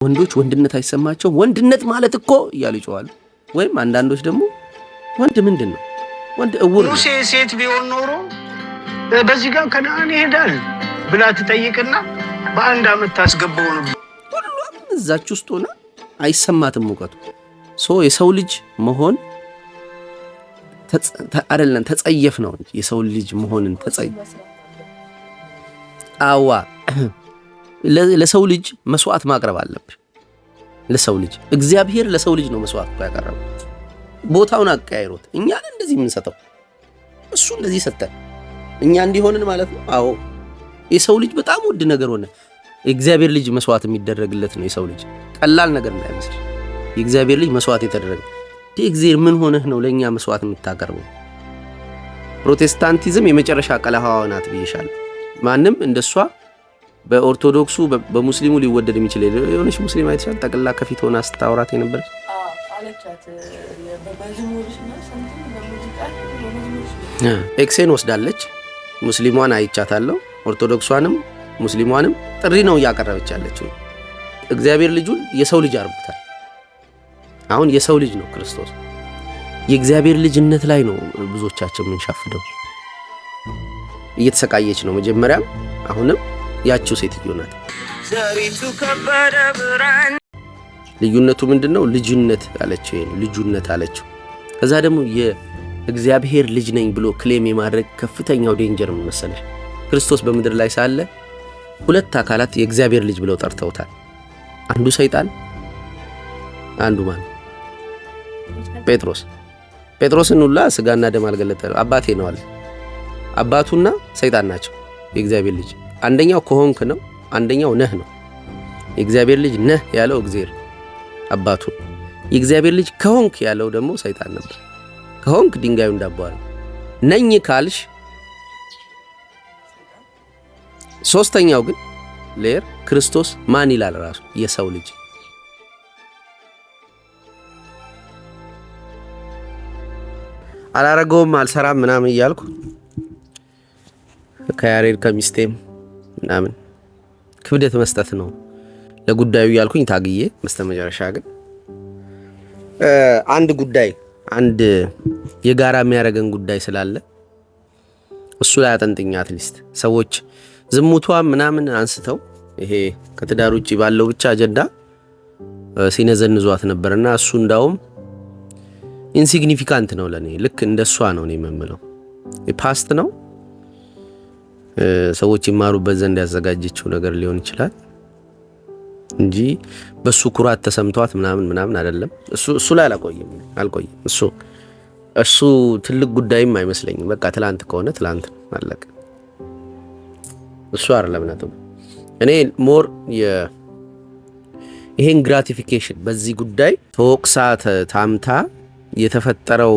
ወንዶች ወንድነት አይሰማቸው ወንድነት ማለት እኮ እያሉ ይጮዋሉ። ወይም አንዳንዶች ደግሞ ወንድ ምንድነው ወንድ እውር ነው። ሙሴ ሴት ቢሆን ኖሮ በዚህ ጋር ከነአን ይሄዳል ብላ ትጠይቅና በአንድ አመት ታስገባው ነው። ሁሉም እዛች ውስጥ ሆነ አይሰማትም ሙቀቱ። የሰው ልጅ መሆን አይደለም ተጸየፍ ነው እንጂ የሰው ልጅ መሆንን ተጸየፍ አዋ ለሰው ልጅ መስዋዕት ማቅረብ አለብህ። ለሰው ልጅ እግዚአብሔር ለሰው ልጅ ነው መስዋዕት ያቀረበው። ቦታውን አቀያይሮት እኛን እንደዚህ የምንሰጠው እሱ እንደዚህ ሰጠን እኛ እንዲሆንን ማለት ነው። አዎ የሰው ልጅ በጣም ውድ ነገር ሆነ። የእግዚአብሔር ልጅ መስዋዕት የሚደረግለት ነው። የሰው ልጅ ቀላል ነገር እንዳይመስል የእግዚአብሔር ልጅ መስዋዕት የተደረገ እግዚአብሔር ምን ሆነህ ነው ለኛ መስዋዕት የምታቀርበው? ፕሮቴስታንቲዝም የመጨረሻ ቀለሃዋ ናት ብዬሻለሁ። ማንም እንደሷ በኦርቶዶክሱ በሙስሊሙ ሊወደድ የሚችል የሆነች ሙስሊም አይተሻል? ጠቅላ ከፊት ሆና ስታወራት የነበረች አለቻት። ኤክሴን ወስዳለች። ሙስሊሟን አይቻታለሁ። ኦርቶዶክሷንም ሙስሊሟንም ጥሪ ነው እያቀረበች ያለችው። እግዚአብሔር ልጁን የሰው ልጅ አርጉታል። አሁን የሰው ልጅ ነው ክርስቶስ። የእግዚአብሔር ልጅነት ላይ ነው ብዙዎቻችን የምንሻፍደው። እየተሰቃየች ነው መጀመሪያም አሁንም ያቺው ሴትዮ ናት። ልዩነቱ ምንድነው? ልጅነት አለችው። ልጁነት አለችው። ከዛ ደግሞ የእግዚአብሔር ልጅ ነኝ ብሎ ክሌም የማድረግ ከፍተኛው ዴንጀር ምን መሰለሽ? ክርስቶስ በምድር ላይ ሳለ ሁለት አካላት የእግዚአብሔር ልጅ ብለው ጠርተውታል። አንዱ ሰይጣን፣ አንዱ ማን? ጴጥሮስን ሁላ ስጋና ደም አልገለጠ አባቴ ነው አለ። አባቱና ሰይጣን ናቸው የእግዚአብሔር ልጅ። አንደኛው ከሆንክ ነው፣ አንደኛው ነህ ነው። የእግዚአብሔር ልጅ ነህ ያለው እግዚአብሔር አባቱ፣ የእግዚአብሔር ልጅ ከሆንክ ያለው ደግሞ ሰይጣን ነበር። ከሆንክ ድንጋዩ እንዳባዋል ነኝ ካልሽ፣ ሶስተኛው ግን ሌር ክርስቶስ ማን ይላል ራሱ የሰው ልጅ። አላረገውም አልሰራም ምናምን እያልኩ ከያሬድ ከሚስቴም ምናምን ክብደት መስጠት ነው ለጉዳዩ እያልኩኝ ታግዬ መስተመጨረሻ ግን አንድ የጋራ የሚያደርገን ጉዳይ ስላለ እሱ ላይ አጠንጥኛ አትሊስት ሰዎች ዝሙቷ ምናምን አንስተው ይሄ ከትዳር ውጪ ባለው ብቻ አጀንዳ ሲነዘንዟት ነበርና እሱ እንዳውም ኢንሲግኒፊካንት ነው ለኔ። ልክ እንደሷ ነው እኔ የምምለው። ፓስት ነው ሰዎች ይማሩበት ዘንድ ያዘጋጀችው ነገር ሊሆን ይችላል እንጂ በሱ ኩራት ተሰምቷት ምናምን አይደለም። እሱ ላይ አልቆይም። እሱ ትልቅ ጉዳይም አይመስለኝም። በቃ ትላንት ከሆነ ትላንት አለቀ። እሱ አይደለም ነጥቡ። እኔ ሞር ይሄን ግራቲፊኬሽን በዚህ ጉዳይ ተወቅሳ ታምታ የተፈጠረው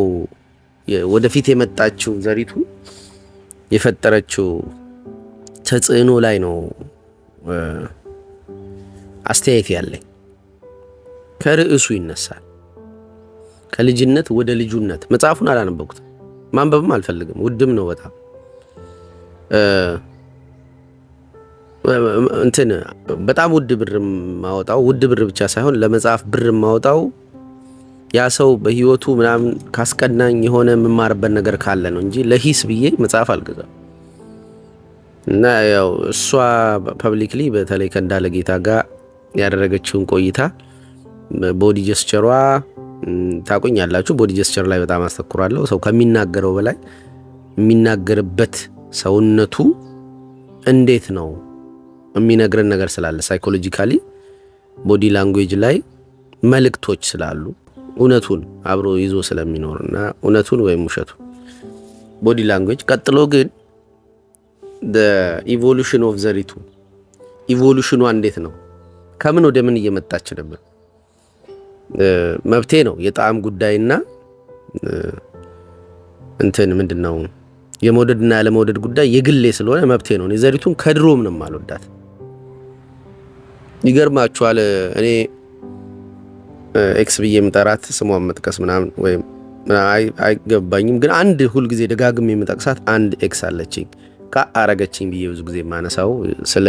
ወደፊት የመጣችው ዘሪቱ የፈጠረችው ተጽዕኖ ላይ ነው አስተያየት ያለኝ። ከርዕሱ ይነሳል። ከልጅነት ወደ ልጁነት። መጽሐፉን አላነበብኩትም፣ ማንበብም አልፈልግም። ውድም ነው በጣም በጣም ውድ ብር ማውጣው፣ ውድ ብር ብቻ ሳይሆን ለመጽሐፍ ብር ማውጣው ያ ሰው በህይወቱ ምናምን ካስቀናኝ የሆነ የምማርበት ነገር ካለ ነው እንጂ ለሂስ ብዬ መጽሐፍ አልገዛም። እና ያው እሷ ፐብሊክሊ በተለይ ከእንዳለ ጌታ ጋር ያደረገችውን ቆይታ ቦዲ ጀስቸሯ ታቆኛላችሁ። ቦዲ ጀስቸር ላይ በጣም አስተኩራለሁ። ሰው ከሚናገረው በላይ የሚናገርበት ሰውነቱ እንዴት ነው የሚነግረን ነገር ስላለ ሳይኮሎጂካሊ ቦዲ ላንጉዌጅ ላይ መልእክቶች ስላሉ እውነቱን አብሮ ይዞ ስለሚኖርና እውነቱን ወይም ውሸቱን ቦዲ ላንጉዌጅ። ቀጥሎ ግን the evolution of ዘሪቱ ኢቮሉሽኗ እንዴት ነው? ከምን ወደ ምን እየመጣች ነበር? መብቴ ነው የጣዕም ጉዳይና ምንድነው የመውደድና ያለመውደድ ጉዳይ የግሌ ስለሆነ መብቴ ነው። እኔ ዘሪቱን ከድሮም ነው ማልወዳት። ይገርማችኋል እኔ ኤክስ ብዬ የምጠራት ስሟን መጥቀስ ምናምን ወይም አይገባኝም፣ ግን አንድ ሁል ጊዜ ደጋግሜ የምጠቅሳት አንድ ኤክስ አለችኝ። ካረገችኝ ብዬ ብዙ ጊዜ ማነሳው ስለ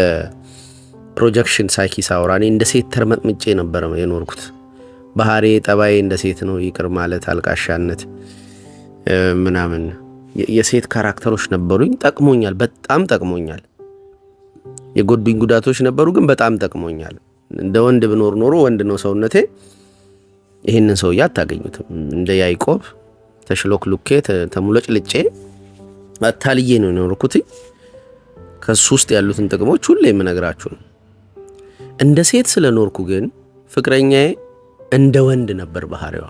ፕሮጀክሽን ሳይኪስ አውራ እኔ እንደ ሴት ተርመጥምጬ ነበር የኖርኩት። ባህሪ ጠባይ እንደ ሴት ነው። ይቅር ማለት፣ አልቃሻነት ምናምን የሴት ካራክተሮች ነበሩኝ። ጠቅሞኛል፣ በጣም ጠቅሞኛል። የጎዱኝ ጉዳቶች ነበሩ፣ ግን በጣም ጠቅሞኛል። እንደ ወንድ ብኖር ኖሮ ወንድ ነው ሰውነቴ፣ ይህንን ሰውዬ አታገኙትም። እንደ ያዕቆብ ተሽሎክሉኬ ተሙለጭልጬ አታልዬ ነው የኖርኩት። ከሱ ውስጥ ያሉትን ጥቅሞች ሁሌ የምነግራችሁ ነው። እንደ ሴት ስለኖርኩ ግን ፍቅረኛዬ እንደ ወንድ ነበር ባህሪዋ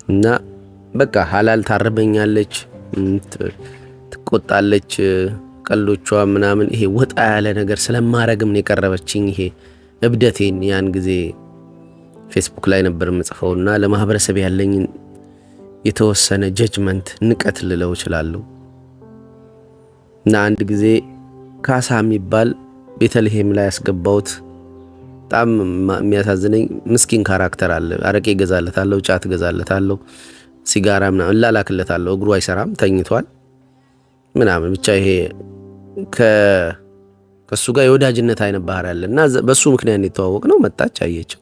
እና በቃ ሐላል ታርበኛለች፣ ትቆጣለች፣ ቀልዶቿ ምናምን ይሄ ወጣ ያለ ነገር ስለማረግም ነው የቀረበችኝ። ይሄ እብደቴን ያን ጊዜ ፌስቡክ ላይ ነበር የምጽፈውና ለማህበረሰብ ያለኝን የተወሰነ ጀጅመንት ንቀት ልለው እችላለሁ። እና አንድ ጊዜ ካሳ የሚባል ቤተልሔም ላይ ያስገባውት በጣም የሚያሳዝነኝ ምስኪን ካራክተር አለ። አረቄ ገዛለታለሁ፣ ጫት ገዛለታለሁ፣ ሲጋራ ምናምን እላላክለታለሁ። እግሩ አይሰራም፣ ተኝቷል ምናምን ብቻ ይሄ ከሱ ጋር የወዳጅነት አይነት ባህሪ አለ እና በሱ ምክንያት የተዋወቅ ነው። መጣች፣ አየችው።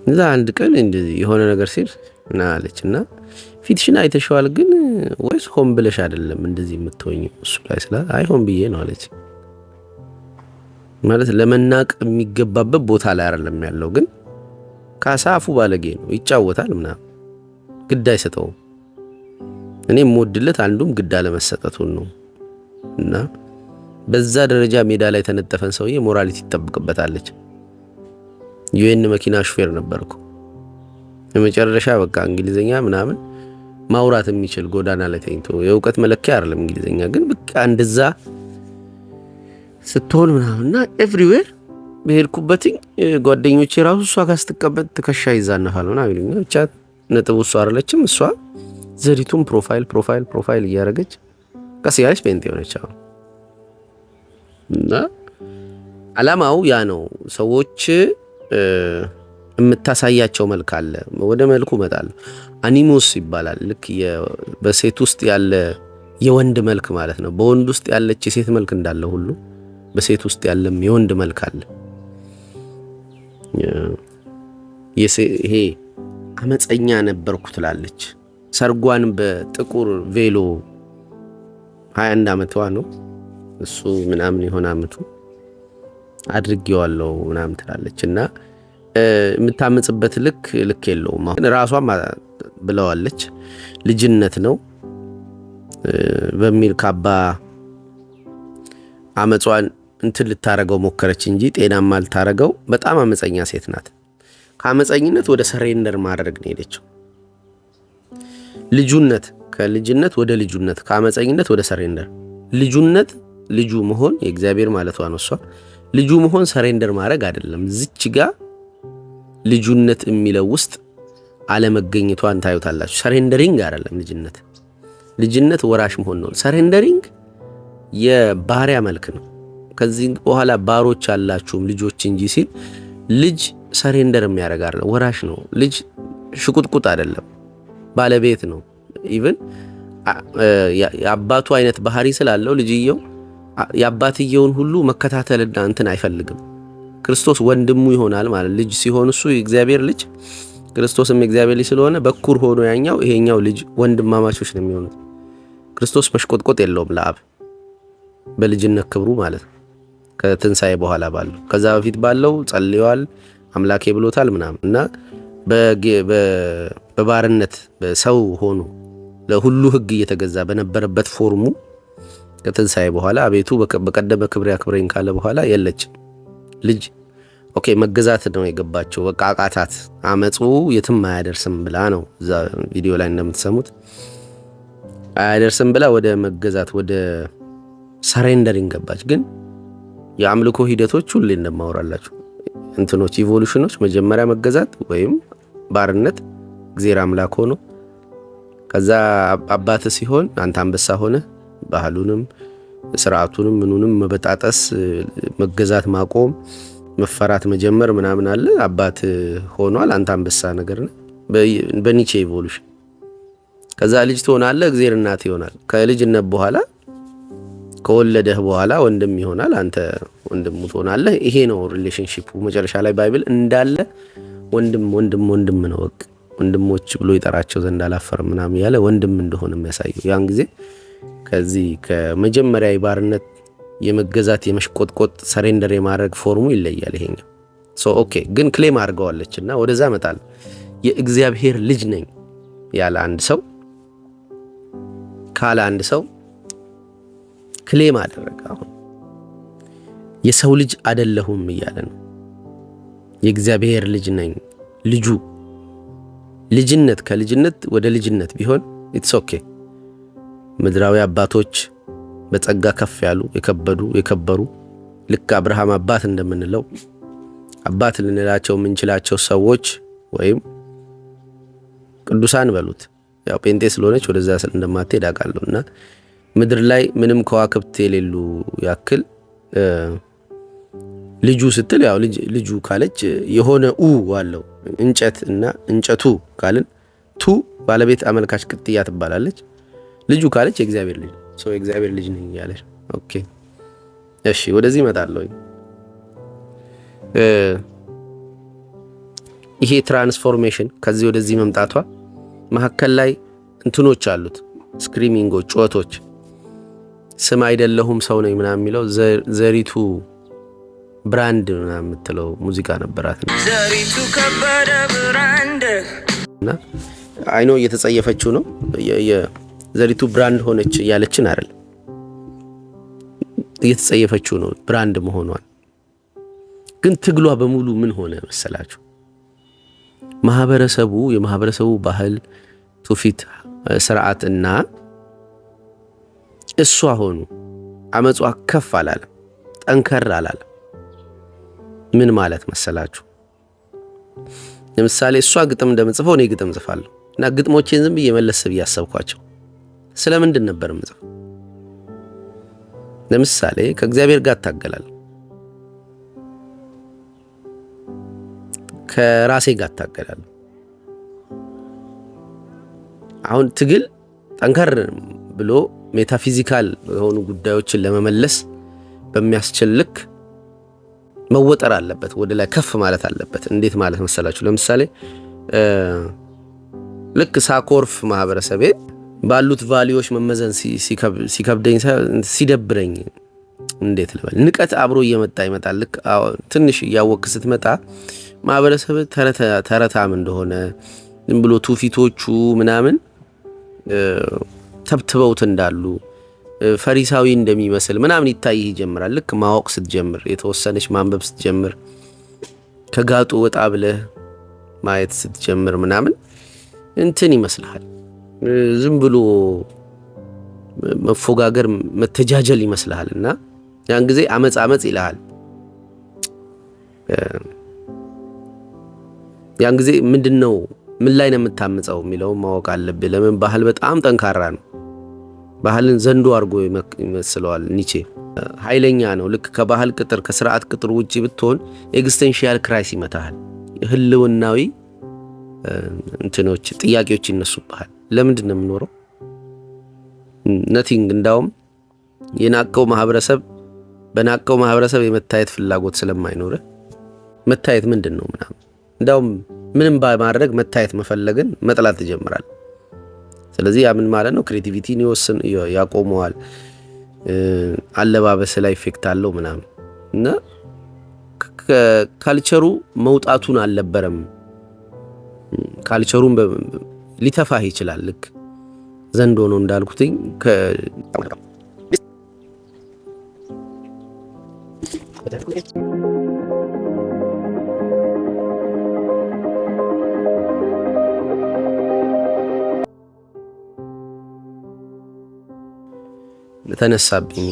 እዛ አንድ ቀን እንደዚህ የሆነ ነገር ሲል እና አለች እና ፊትሽን አይተሽዋል ግን ወይስ ሆን ብለሽ አይደለም እንደዚህ የምትሆኝ እሱ ላይ ስላ አይ ሆን ብዬ ነው አለች። ማለት ለመናቅ የሚገባበት ቦታ ላይ አይደለም ያለው፣ ግን ካሳ አፉ ባለጌ ነው፣ ይጫወታል ምናምን፣ ግድ አይሰጠውም። እኔ የምወድለት አንዱም ግድ አለመሰጠቱን ነው። እና በዛ ደረጃ ሜዳ ላይ ተነጠፈን ሰውዬ ሞራሊቲ ይጠብቅበታለች። ዩኤን መኪና ሹፌር ነበርኩ። የመጨረሻ በቃ እንግሊዘኛ ምናምን ማውራት የሚችል ጎዳና ላይ ተኝቶ የእውቀት መለኪያ አይደለም እንግሊዘኛ፣ ግን በቃ እንደዛ ስትሆን ምናምንና ኤቭሪዌር በሄድኩበት ጓደኞቼ ራሱ እሷ ጋር ስትቀበጥ ትከሻ ይዛነፋል ምናምን ይሉኛል። ብቻ ነጥቡ እሷ አይደለችም። እሷ ዘሪቱን ፕሮፋይል እያደረገች ቀስ ያለች ፔንት የሆነች እና አላማው ያ ነው። ሰዎች የምታሳያቸው መልክ አለ፣ ወደ መልኩ እመጣለሁ። አኒሞስ ይባላል። ልክ በሴት ውስጥ ያለ የወንድ መልክ ማለት ነው። በወንድ ውስጥ ያለች የሴት መልክ እንዳለ ሁሉ በሴት ውስጥ ያለም የወንድ መልክ አለ። ይሄ አመፀኛ ነበርኩ ትላለች። ሰርጓን በጥቁር ቬሎ 21 ዓመቷ ነው እሱ ምናምን የሆነ አመቱ አድርጌዋለሁ ምናምን ትላለች እና የምታመጽበት ልክ የለውም። አሁን ራሷም ብለዋለች ልጅነት ነው በሚል ካባ አመጿን እንትን ልታረገው ሞከረች እንጂ ጤናማ ልታረገው። በጣም አመፀኛ ሴት ናት። ከአመፀኝነት ወደ ሰሬንደር ማድረግ ነው ሄደችው። ልጁነት ከልጅነት ወደ ልጁነት፣ ከአመፀኝነት ወደ ሰሬንደር። ልጁነት ልጁ መሆን የእግዚአብሔር ማለቷ ነው። እሷ ልጁ መሆን ሰሬንደር ማድረግ አይደለም። ዝች ጋ ልጁነት የሚለው ውስጥ አለመገኘቷን ታዩታላችሁ። ሰሬንደሪንግ አይደለም ልጅነት። ልጅነት ወራሽ መሆን ነው። ሰሬንደሪንግ የባሪያ መልክ ነው። ከዚህ በኋላ ባሮች አላችሁም ልጆች እንጂ ሲል ልጅ ሰሬንደር የሚያደርግ አይደለም፣ ወራሽ ነው። ልጅ ሽቁጥቁጥ አይደለም፣ ባለቤት ነው። ኢቭን የአባቱ አይነት ባህሪ ስላለው ልጅየው የአባትየውን ሁሉ መከታተልና እንትን አይፈልግም። ክርስቶስ ወንድሙ ይሆናል ማለት ልጅ ሲሆን እሱ የእግዚአብሔር ልጅ፣ ክርስቶስም የእግዚአብሔር ልጅ ስለሆነ በኩር ሆኖ ይሄኛው ልጅ ወንድማማቾች ነው የሚሆኑት። ክርስቶስ መሽቆጥቆጥ የለውም ለአብ በልጅነት ክብሩ ማለት ነው። ከትንሳኤ በኋላ ባለው ከዛ በፊት ባለው ጸልየዋል፣ አምላኬ ብሎታል ምናምን እና በባርነት በሰው ሆኖ ለሁሉ ሕግ እየተገዛ በነበረበት ፎርሙ ከትንሳኤ በኋላ አቤቱ በቀደመ ክብር ያክብረኝ ካለ በኋላ የለችም ልጅ። ኦኬ መገዛት ነው የገባቸው። በቃ አቃታት። አመጹ የትም አያደርስም ብላ ነው እዛ ቪዲዮ ላይ እንደምትሰሙት አያደርስም ብላ ወደ መገዛት ወደ ሰሬንደሪንግ ገባች። ግን የአምልኮ ሂደቶች ሁሌ እንደማወራላችሁ እንትኖች ኢቮሉሽኖች፣ መጀመሪያ መገዛት ወይም ባርነት፣ እግዚአብሔር አምላክ ሆኖ ከዛ አባት ሲሆን አንተ አንበሳ ሆነ ባህሉንም ስርዓቱንም ምኑንም መበጣጠስ፣ መገዛት ማቆም፣ መፈራት መጀመር ምናምን አለ። አባት ሆኗል፣ አንተ አንበሳ ነገር ነው በኒቼ ኢቮሉሽን። ከዛ ልጅ ትሆናለህ፣ እግዚአብሔር እናት ይሆናል። ከልጅነት በኋላ ከወለደህ በኋላ ወንድም ይሆናል፣ አንተ ወንድሙ ትሆናለህ። ይሄ ነው ሪሌሽንሺፑ። መጨረሻ ላይ ባይብል እንዳለ ወንድም ነው በቃ ወንድሞች ብሎ ይጠራቸው ዘንድ አላፈርም ምናምን ያለ ወንድም እንደሆነ የሚያሳየው ያን ጊዜ ከዚህ ከመጀመሪያ የባርነት የመገዛት የመሽቆጥቆጥ ሰሬንደር የማድረግ ፎርሙ ይለያል ይሄኛው። ኦኬ ግን ክሌም አድርገዋለች እና ወደዛ መጣል የእግዚአብሔር ልጅ ነኝ ያለ አንድ ሰው ካለ አንድ ሰው ክሌም አደረገ። አሁን የሰው ልጅ አይደለሁም እያለ ነው። የእግዚአብሔር ልጅ ነኝ። ልጁ ልጅነት ከልጅነት ወደ ልጅነት ቢሆን ኢትስ ኦኬ። ምድራዊ አባቶች በጸጋ ከፍ ያሉ የከበሩ ልክ አብርሃም አባት እንደምንለው አባት ልንላቸው የምንችላቸው ሰዎች ወይም ቅዱሳን በሉት ያው ጴንጤ ስለሆነች ወደዛ እንደማትሄድ አውቃለሁ እና ምድር ላይ ምንም ከዋክብት የሌሉ ያክል ልጁ ስትል ያው ልጁ ካለች የሆነ አለው እንጨት እና እንጨቱ ካልን ቱ ባለቤት አመልካች ቅጥያ ትባላለች። ልጁ ካለች የእግዚአብሔር ልጅ የእግዚአብሔር ልጅ ነኝ ያለች። ኦኬ እሺ ወደዚህ እመጣለሁ። ይሄ ትራንስፎርሜሽን ከዚህ ወደዚህ መምጣቷ መሐከል ላይ እንትኖች አሉት፣ ስክሪሚንጎች፣ ጩኸቶች። ስም አይደለሁም ሰው ነኝ ምናምን የሚለው ዘሪቱ ብራንድ ምናምን የምትለው ሙዚቃ ነበራት። ዘሪቱ ከበደ ብራንድ እና አይኖ እየተጸየፈችው ነው። ዘሪቱ ብራንድ ሆነች እያለችን አይደል፣ እየተጸየፈችው ነው ብራንድ መሆኗን። ግን ትግሏ በሙሉ ምን ሆነ መሰላችሁ? የማህበረሰቡ ባህል፣ ትውፊት፣ ስርዓት እና እሷ ሆኑ። አመጿ ከፍ አላለም፣ ጠንከር አላለም። ምን ማለት መሰላችሁ? ለምሳሌ እሷ ግጥም እንደምጽፈው እኔ ግጥም ጽፋለሁ እና ግጥሞቼን ዝም ብዬ መለስ ብዬ አሰብኳቸው። ስለምንድን ነበር የምጽፈው? ለምሳሌ ከእግዚአብሔር ጋር ታገላለሁ፣ ከራሴ ጋር ታገላለሁ። አሁን ትግል ጠንከር ብሎ ሜታፊዚካል የሆኑ ጉዳዮችን ለመመለስ በሚያስችል ልክ መወጠር አለበት፣ ወደ ላይ ከፍ ማለት አለበት። እንዴት ማለት መሰላችሁ? ለምሳሌ ልክ ሳኮርፍ ማህበረሰቤ ባሉት ቫልዩዎች መመዘን ሲከብደኝ ሲደብረኝ እንዴት ልበል፣ ንቀት አብሮ እየመጣ ይመጣል። ልክ ትንሽ እያወቅህ ስትመጣ ማህበረሰብ ተረታም እንደሆነ ዝም ብሎ ትውፊቶቹ ምናምን ተብትበውት እንዳሉ ፈሪሳዊ እንደሚመስል ምናምን ይታይህ ይጀምራል። ልክ ማወቅ ስትጀምር፣ የተወሰነች ማንበብ ስትጀምር፣ ከጋጡ ወጣ ብለህ ማየት ስትጀምር ምናምን እንትን ይመስልሃል። ዝም ብሎ መፎጋገር መተጃጀል ይመስልሃል እና ያን ጊዜ አመጽ ይልሃል። ያን ጊዜ ምንድነው ምን ላይ ነው የምታምጸው የሚለው ማወቅ አለብህ። ለምን ባህል በጣም ጠንካራ ነው። ባህልን ዘንዶ አድርጎ ይመስለዋል ኒቼ። ኃይለኛ ነው። ልክ ከባህል ቅጥር ከስርዓት ቅጥር ውጪ ብትሆን ኤግዚስቴንሺያል ክራይስ ይመታሃል። ህልውናዊ እንትኖች ጥያቄዎች ይነሱብሃል። ለምንድን ነው የምኖረው? ነቲንግ። እንዳውም በናቀው ማህበረሰብ የመታየት ፍላጎት ስለማይኖር መታየት ምንድን ነው ምናምን፣ እንዳውም ምንም በማድረግ መታየት መፈለግን መጥላት ትጀምራል። ስለዚህ ያ ምን ማለት ነው? ክሬቲቪቲን ያቆመዋል። አለባበስ ላይ ኢፌክት አለው ምናምን እና ካልቸሩ መውጣቱን አልነበረም። ካልቸሩን ሊተፋህ ይችላል። ልክ ዘንዶ ነው እንዳልኩትኝ ተነሳብኝ።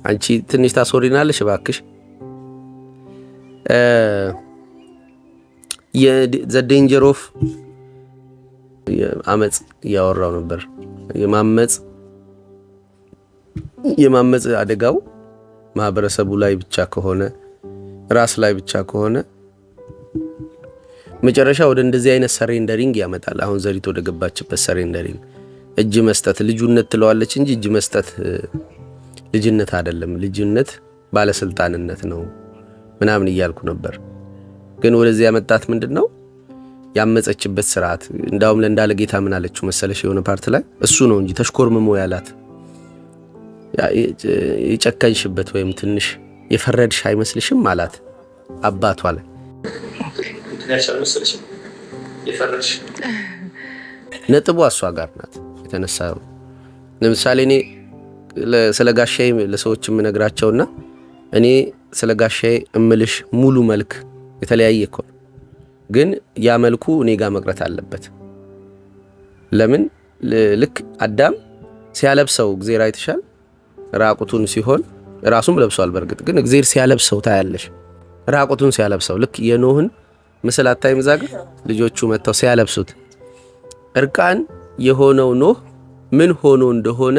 አንቺ ትንሽ ታስወሪናለሽ እባክሽ። ዘ ዴንጀር ኦፍ አመጽ እያወራው ነበር። የማመጽ አደጋው ማህበረሰቡ ላይ ብቻ ከሆነ፣ ራስ ላይ ብቻ ከሆነ መጨረሻ ወደ እንደዚህ አይነት ሰሬንደሪንግ ያመጣል። አሁን ዘሪት ወደ ገባችበት ሰሬንደሪንግ፣ እጅ መስጠት ልጁነት ትለዋለች እንጂ እጅ መስጠት ልጅነት አይደለም፣ ልጅነት ባለስልጣንነት ነው ምናምን እያልኩ ነበር። ግን ወደዚህ ያመጣት ምንድነው ያመፀችበት ስርዓት። እንዳውም ለእንዳለ ጌታ ምን አለችው መሰለሽ የሆነ ፓርት ላይ እሱ ነው እንጂ ተሽኮርምሞ ያላት የጨከንሽበት ወይም ትንሽ የፈረድሽ አይመስልሽም አላት አባቷ ላይ ነጥቧ እሷ ጋር ናት የተነሳው። ለምሳሌ እኔ ስለ ጋሻዬ ለሰዎች የምነግራቸውና እኔ ስለ ጋሻዬ እምልሽ ሙሉ መልክ የተለያየ እኮ ግን ያ መልኩ እኔ ጋር መቅረት አለበት። ለምን ልክ አዳም ሲያለብሰው እግዚአብሔር አይተሻል ራቁቱን ሲሆን ራሱም ለብሷል። በርግጥ ግን እግዚአብሔር ሲያለብሰው ታያለሽ ራቁቱን ሲያለብሰው። ልክ የኖህን ምስል አታይም? ዛጋ ልጆቹ መተው ሲያለብሱት እርቃን የሆነው ኖህ ምን ሆኖ እንደሆነ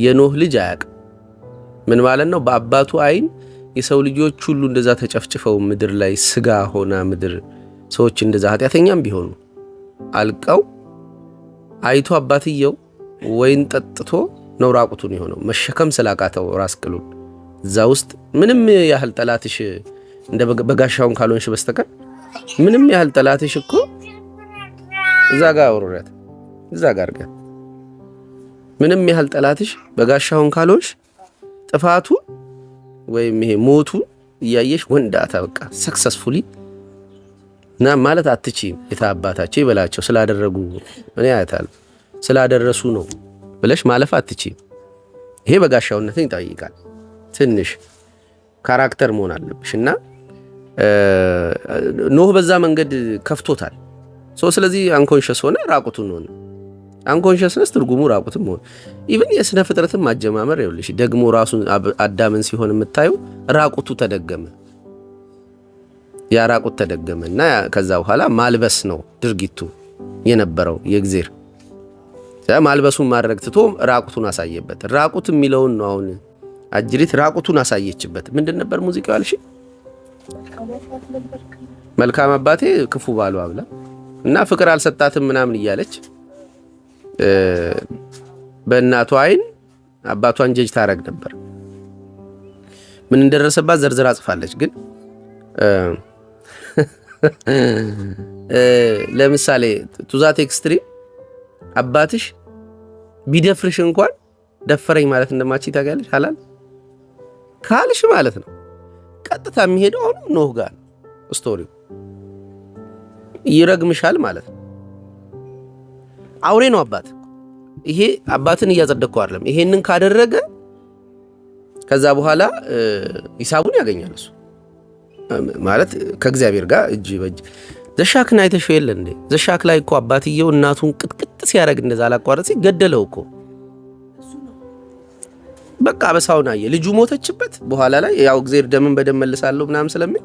የኖህ ልጅ አያውቅም። ምን ማለት ነው? በአባቱ አይን የሰው ልጆች ሁሉ እንደዛ ተጨፍጭፈው ምድር ላይ ስጋ ሆና ምድር ሰዎች እንደዛ ኃጢአተኛም ቢሆኑ አልቀው አይቶ አባትየው ወይን ጠጥቶ ነው ራቁቱን የሆነው መሸከም ስላቃተው ራስ ቅሉን። እዛ ውስጥ ምንም ያህል ጠላትሽ እንደ በጋሻውን ካልሆንሽ በስተቀር ምንም ያህል ጠላትሽ እኮ እዛ ጋር አውርረት እዛ ጋር ጋር ምንም ያህል ጠላትሽ በጋሻውን ካልሆንሽ ጥፋቱ ወይም ይሄ ሞቱ እያየሽ ወንዳታ በቃ ሰክሰስፉሊ ና ማለት አትችይም። የታባታቸው ይበላቸው ስላደረጉ እኔ አያታል ስላደረሱ ነው ብለሽ ማለፍ አትችይም። ይሄ በጋሻውነትን ይጠይቃል። ትንሽ ካራክተር መሆን አለብሽ እና ኖህ በዛ መንገድ ከፍቶታል። ስለዚህ አንኮንሽስ ሆነ ራቁቱን ሆነ። አንኮንሽስነስ ትርጉሙ ራቁትም ሆነ ኢቭን የስነ ፍጥረትም ማጀማመር ይኸውልሽ ደግሞ ራሱን አዳምን ሲሆን የምታዩ ራቁቱ ተደገመ። ያ ራቁት ተደገመና ከዛ በኋላ ማልበስ ነው ድርጊቱ የነበረው የእግዚአብሔር ማልበሱን ማድረግ ትቶ ራቁቱን አሳየበት። ራቁት የሚለውን ነው አሁን አጅሪት ራቁቱን አሳየችበት። ምንድን ነበር ሙዚቃው ያልሽ? መልካም አባቴ ክፉ ባሉ አብላ እና ፍቅር አልሰጣትም ምናምን እያለች በእናቷ አይን አባቷን ጀጅ ታረግ ነበር። ምን እንደደረሰባት ዘርዝራ ጽፋለች። ግን ለምሳሌ ቱዛት ኤክስትሪም አባትሽ ቢደፍርሽ እንኳን ደፈረኝ ማለት እንደማቺ ታጋለሽ ሐላል ካልሽ ማለት ነው። ቀጥታ የሚሄደው አሁን ኖህ ጋር ስቶሪው ይረግምሻል ማለት ነው። አውሬ ነው አባት። ይሄ አባትን እያጸደቅኩ አይደለም። ይሄንን ካደረገ ከዛ በኋላ ሂሳቡን ያገኛል እሱ ማለት ከእግዚአብሔር ጋር እጅ በእጅ ዘሻክን አይተሽው የለ እንዴ? ዘሻክ ላይ እኮ አባትየው እናቱን ቅጥቅጥ ሲያደርግ እንደዛ አላቋረጥ ሲገደለው እኮ በቃ በሳውና ልጁ ሞተችበት። በኋላ ላይ ያው እግዚአብሔር ደምን በደም መልሳለሁ ምናምን ስለሚል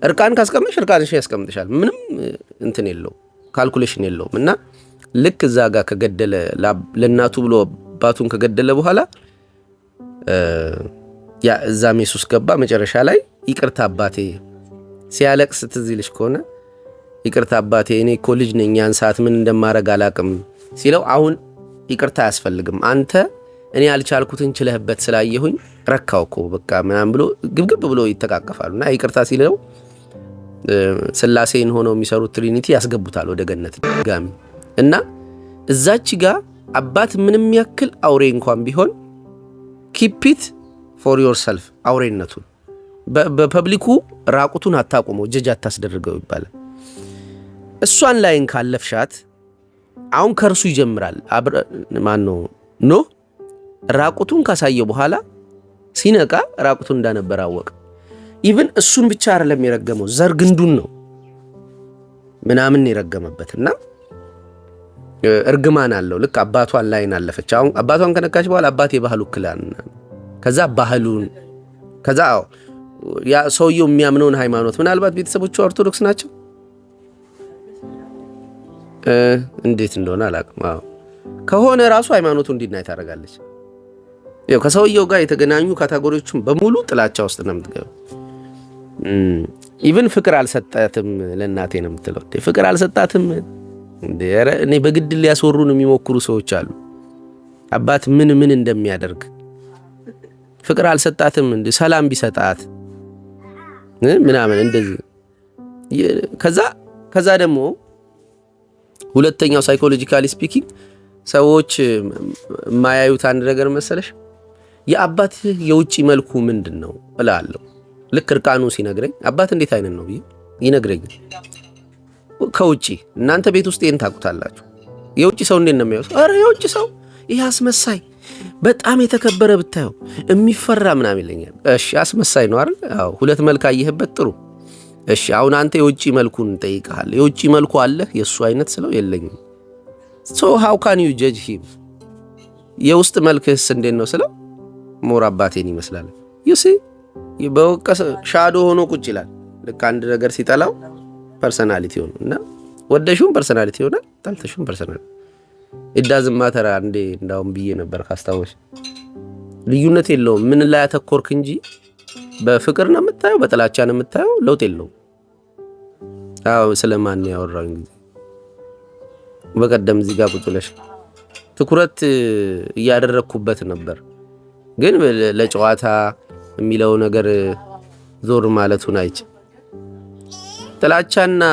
እርቃን ካስቀመሽ እርቃንሽ ያስቀምጥሻል። ምንም እንትን የለው ካልኩሌሽን የለውም። እና ልክ እዛ ጋር ከገደለ ለእናቱ ብሎ አባቱን ከገደለ በኋላ ያ እዛ ኢየሱስ ገባ። መጨረሻ ላይ ይቅርታ አባቴ ሲያለቅስ ትዝ ይልሽ ከሆነ ይቅርታ አባቴ እኔ እኮ ልጅ ነኝ ያን ሰዓት ምን እንደማረግ አላቅም ሲለው አሁን ይቅርታ አያስፈልግም አንተ እኔ ያልቻልኩትን ችለህበት ስላየሁኝ ረካው እኮ በቃ ምናምን ብሎ ግብግብ ብሎ ይተቃቀፋሉና ይቅርታ ሲለው ስላሴን ሆነው የሚሰሩት ትሪኒቲ ያስገቡታል ወደ ገነት ጋሚ እና እዛች ጋር አባት ምንም ያክል አውሬ እንኳን ቢሆን keep it for yourself አውሬነቱን በፐብሊኩ ራቁቱን አታቆመው ጀጅ አታስደርገው ይባላል። እሷን ላይን ካለፍሻት አሁን ከርሱ ይጀምራል። ማን ነው ኖህ ራቁቱን ካሳየ በኋላ ሲነቃ ራቁቱን እንዳነበር አወቀ። ኢቭን እሱን ብቻ አይደለም የረገመው ዘር ግንዱን ነው ምናምን የረገመበትና እርግማን አለው። ልክ አባቷን ላይን አለፈች። አሁን አባቷን ከነካች በኋላ አባቴ ባህሉ ክላን ከዛ ባህሉን ከዛ ያ ሰውየው የሚያምነውን ሃይማኖት ምናልባት ቤተሰቦቹ ኦርቶዶክስ ናቸው እንዴት እንደሆነ አላውቅም። ከሆነ ራሱ ሃይማኖቱ እንዲናይ ታደርጋለች። ያው ከሰውየው ጋር የተገናኙ ካታጎሪዎችን በሙሉ ጥላቻ ውስጥ ነው የምትገባው። ኢቭን ፍቅር አልሰጣትም ለእናቴ ነው የምትለው። ፍቅር አልሰጣትም እንዴ? ኧረ እኔ በግድ ሊያስወሩን የሚሞክሩ ሰዎች አሉ። አባት ምን እንደሚያደርግ ፍቅር አልሰጣትም እንዴ? ሰላም ቢሰጣት ምናምን እንደዚህ። ከዛ ደግሞ ሁለተኛው ሳይኮሎጂካሊ ስፒኪንግ ሰዎች የማያዩት አንድ ነገር መሰለሽ፣ የአባትህ የውጭ መልኩ ምንድን ነው እላለሁ። ልክ እርቃኑ ሲነግረኝ አባት እንዴት አይነት ነው ብዬ ይነግረኛል። ከውጭ እናንተ ቤት ውስጥ ይሄን ታውቁታላችሁ። የውጭ ሰው እንዴት ነው የሚያዩት? ኧረ የውጭ ሰው ይህ አስመሳይ፣ በጣም የተከበረ ብታየው የሚፈራ ምናምን ይለኛል። እሺ አስመሳይ ነው አይደል? አዎ። ሁለት መልክ አየህበት፣ ጥሩ። እሺ አሁን አንተ የውጭ መልኩን ጠይቀሃል። የውጭ መልኩ አለህ? የእሱ አይነት ስለው የለኝም። ሶ ሃው ካን ዩ ጀጅ ሂም? የውስጥ መልክህስ እንዴት ነው ስለው ሞር አባቴን ይመስላል። ዩሲ በወቀሰ ሻዶ ሆኖ ቁጭ ይላል። ልክ አንድ ነገር ሲጠላው ፐርሰናሊቲ ሆኖ እና ወደሹም ፐርሰናሊቲ ይሆናል፣ ጠልተሹም ፐርሰናሊቲ ኢዳዝም ማተር። አንዴ እንዳውም ብዬ ነበር ካስታወሽ፣ ልዩነት የለውም ምን ላይ ያተኮርክ እንጂ በፍቅር ነው የምታየው በጥላቻ ነው የምታየው፣ ለውጥ የለውም። አዎ ስለማን ያወራኝ ጊዜ በቀደም እዚህ ጋር ቁጭ ብለሽ ትኩረት እያደረኩበት ነበር፣ ግን ለጨዋታ የሚለው ነገር ዞር ማለቱን አይቼ ጥላቻና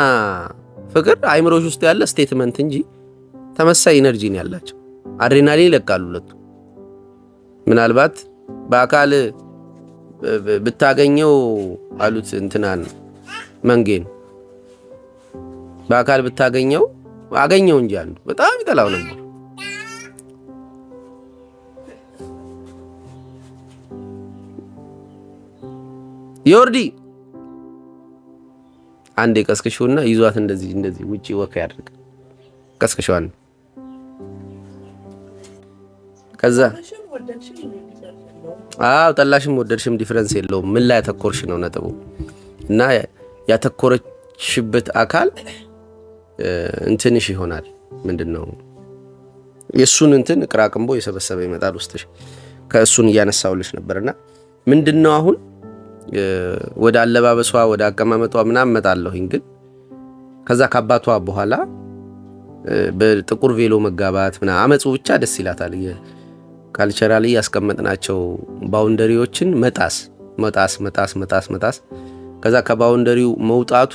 ፍቅር አይምሮሽ ውስጥ ያለ ስቴትመንት እንጂ ተመሳሳይ ኢነርጂ ነው ያላቸው። አድሬናሊን ይለቃሉ ሁለቱ። ምናልባት በአካል ብታገኘው አሉት እንትናን መንጌን በአካል ብታገኘው አገኘው እንጂ አንዱ በጣም ይጠላው ነበር። ዮርዲ አንዴ ቀስቅሽውና ይዟት እንደዚህ ውጪ ወክ ያድርግ። ቀስቅሽዋን ከዛ ጠላሽም ወደድሽም ዲፈረንስ የለውም። ምን ላይ ያተኮርሽ ነው ነጥቡ። እና ያተኮረችበት አካል እንትንሽ ይሆናል። ምንድነው የሱን እንትን ቅራቅምቦ የሰበሰበ ይመጣል ውስጥሽ። ከእሱን እያነሳውልሽ ነበርና ምንድነው አሁን ወደ አለባበሷ ወደ አቀማመጧ ምናምን መጣለሁኝ። ግን ከዛ ከአባቷ በኋላ በጥቁር ቬሎ መጋባት ምናምን አመጹ ብቻ ደስ ይላታል። ካልቸራሊ ያስቀመጥናቸው ባውንደሪዎችን መጣስ ከዛ ከባውንደሪው መውጣቱ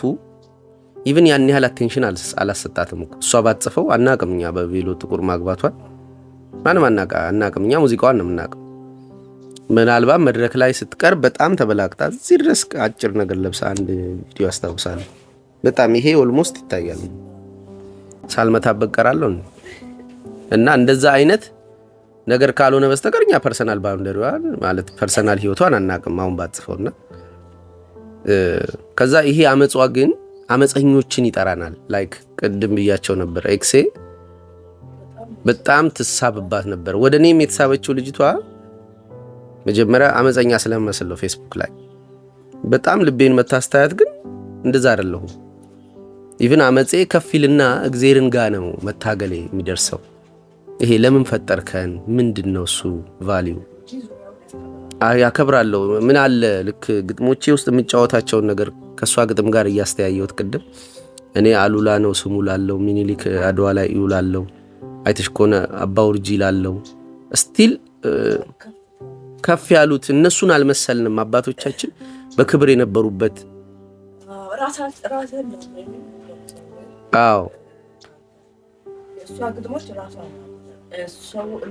ኢቭን ያን ያህል አቴንሽን አላሰጣትም። እሷ ባትጽፈው አናቅም እኛ በቬሎ ጥቁር ማግባቷን ማንም አናቅም። እኛ ሙዚቃዋን ነው የምናውቀው። ምናልባት መድረክ ላይ ስትቀር በጣም ተበላቅጣ እዚህ ድረስ አጭር ነገር ለብሳ አንድ ቪዲዮ አስታውሳለሁ። በጣም ይሄ ኦልሞስት ይታያል። ሳልመታበት ቀራለሁ እና እንደዛ አይነት ነገር ካልሆነ በስተቀር እኛ ፐርሰናል ባውንደሪዋን ማለት ፐርሰናል ህይወቷን አናቅም አሁን ባትጽፈውና ከዛ ይሄ አመጿ ግን አመፀኞችን ይጠራናል። ላይክ ቅድም ብያቸው ነበር። ኤክሴ በጣም ትሳብባት ነበር። ወደ እኔም የተሳበችው ልጅቷ መጀመሪያ አመፀኛ ስለመስለው ፌስቡክ ላይ በጣም ልቤን መታስተያት፣ ግን እንደዛ አይደለሁም። ኢቭን አመፄ ከፊልና እግዚአብሔርን ጋር ነው መታገሌ የሚደርሰው። ይሄ ለምን ፈጠርከን ምንድነው እሱ ቫልዩ ያከብራለሁ። ምን አለ ልክ ግጥሞቼ ውስጥ የምጫወታቸውን ነገር ከሷ ግጥም ጋር እያስተያየሁት ቅድም እኔ አሉላ ነው ስሙ ላለው ሚኒሊክ አድዋ ላይ ይውላለው አይተሽ ከሆነ አባውርጂ ላለው ስቲል ከፍ ያሉት እነሱን አልመሰልንም። አባቶቻችን በክብር የነበሩበት አዎ እሷ ግጥሞች ራሷ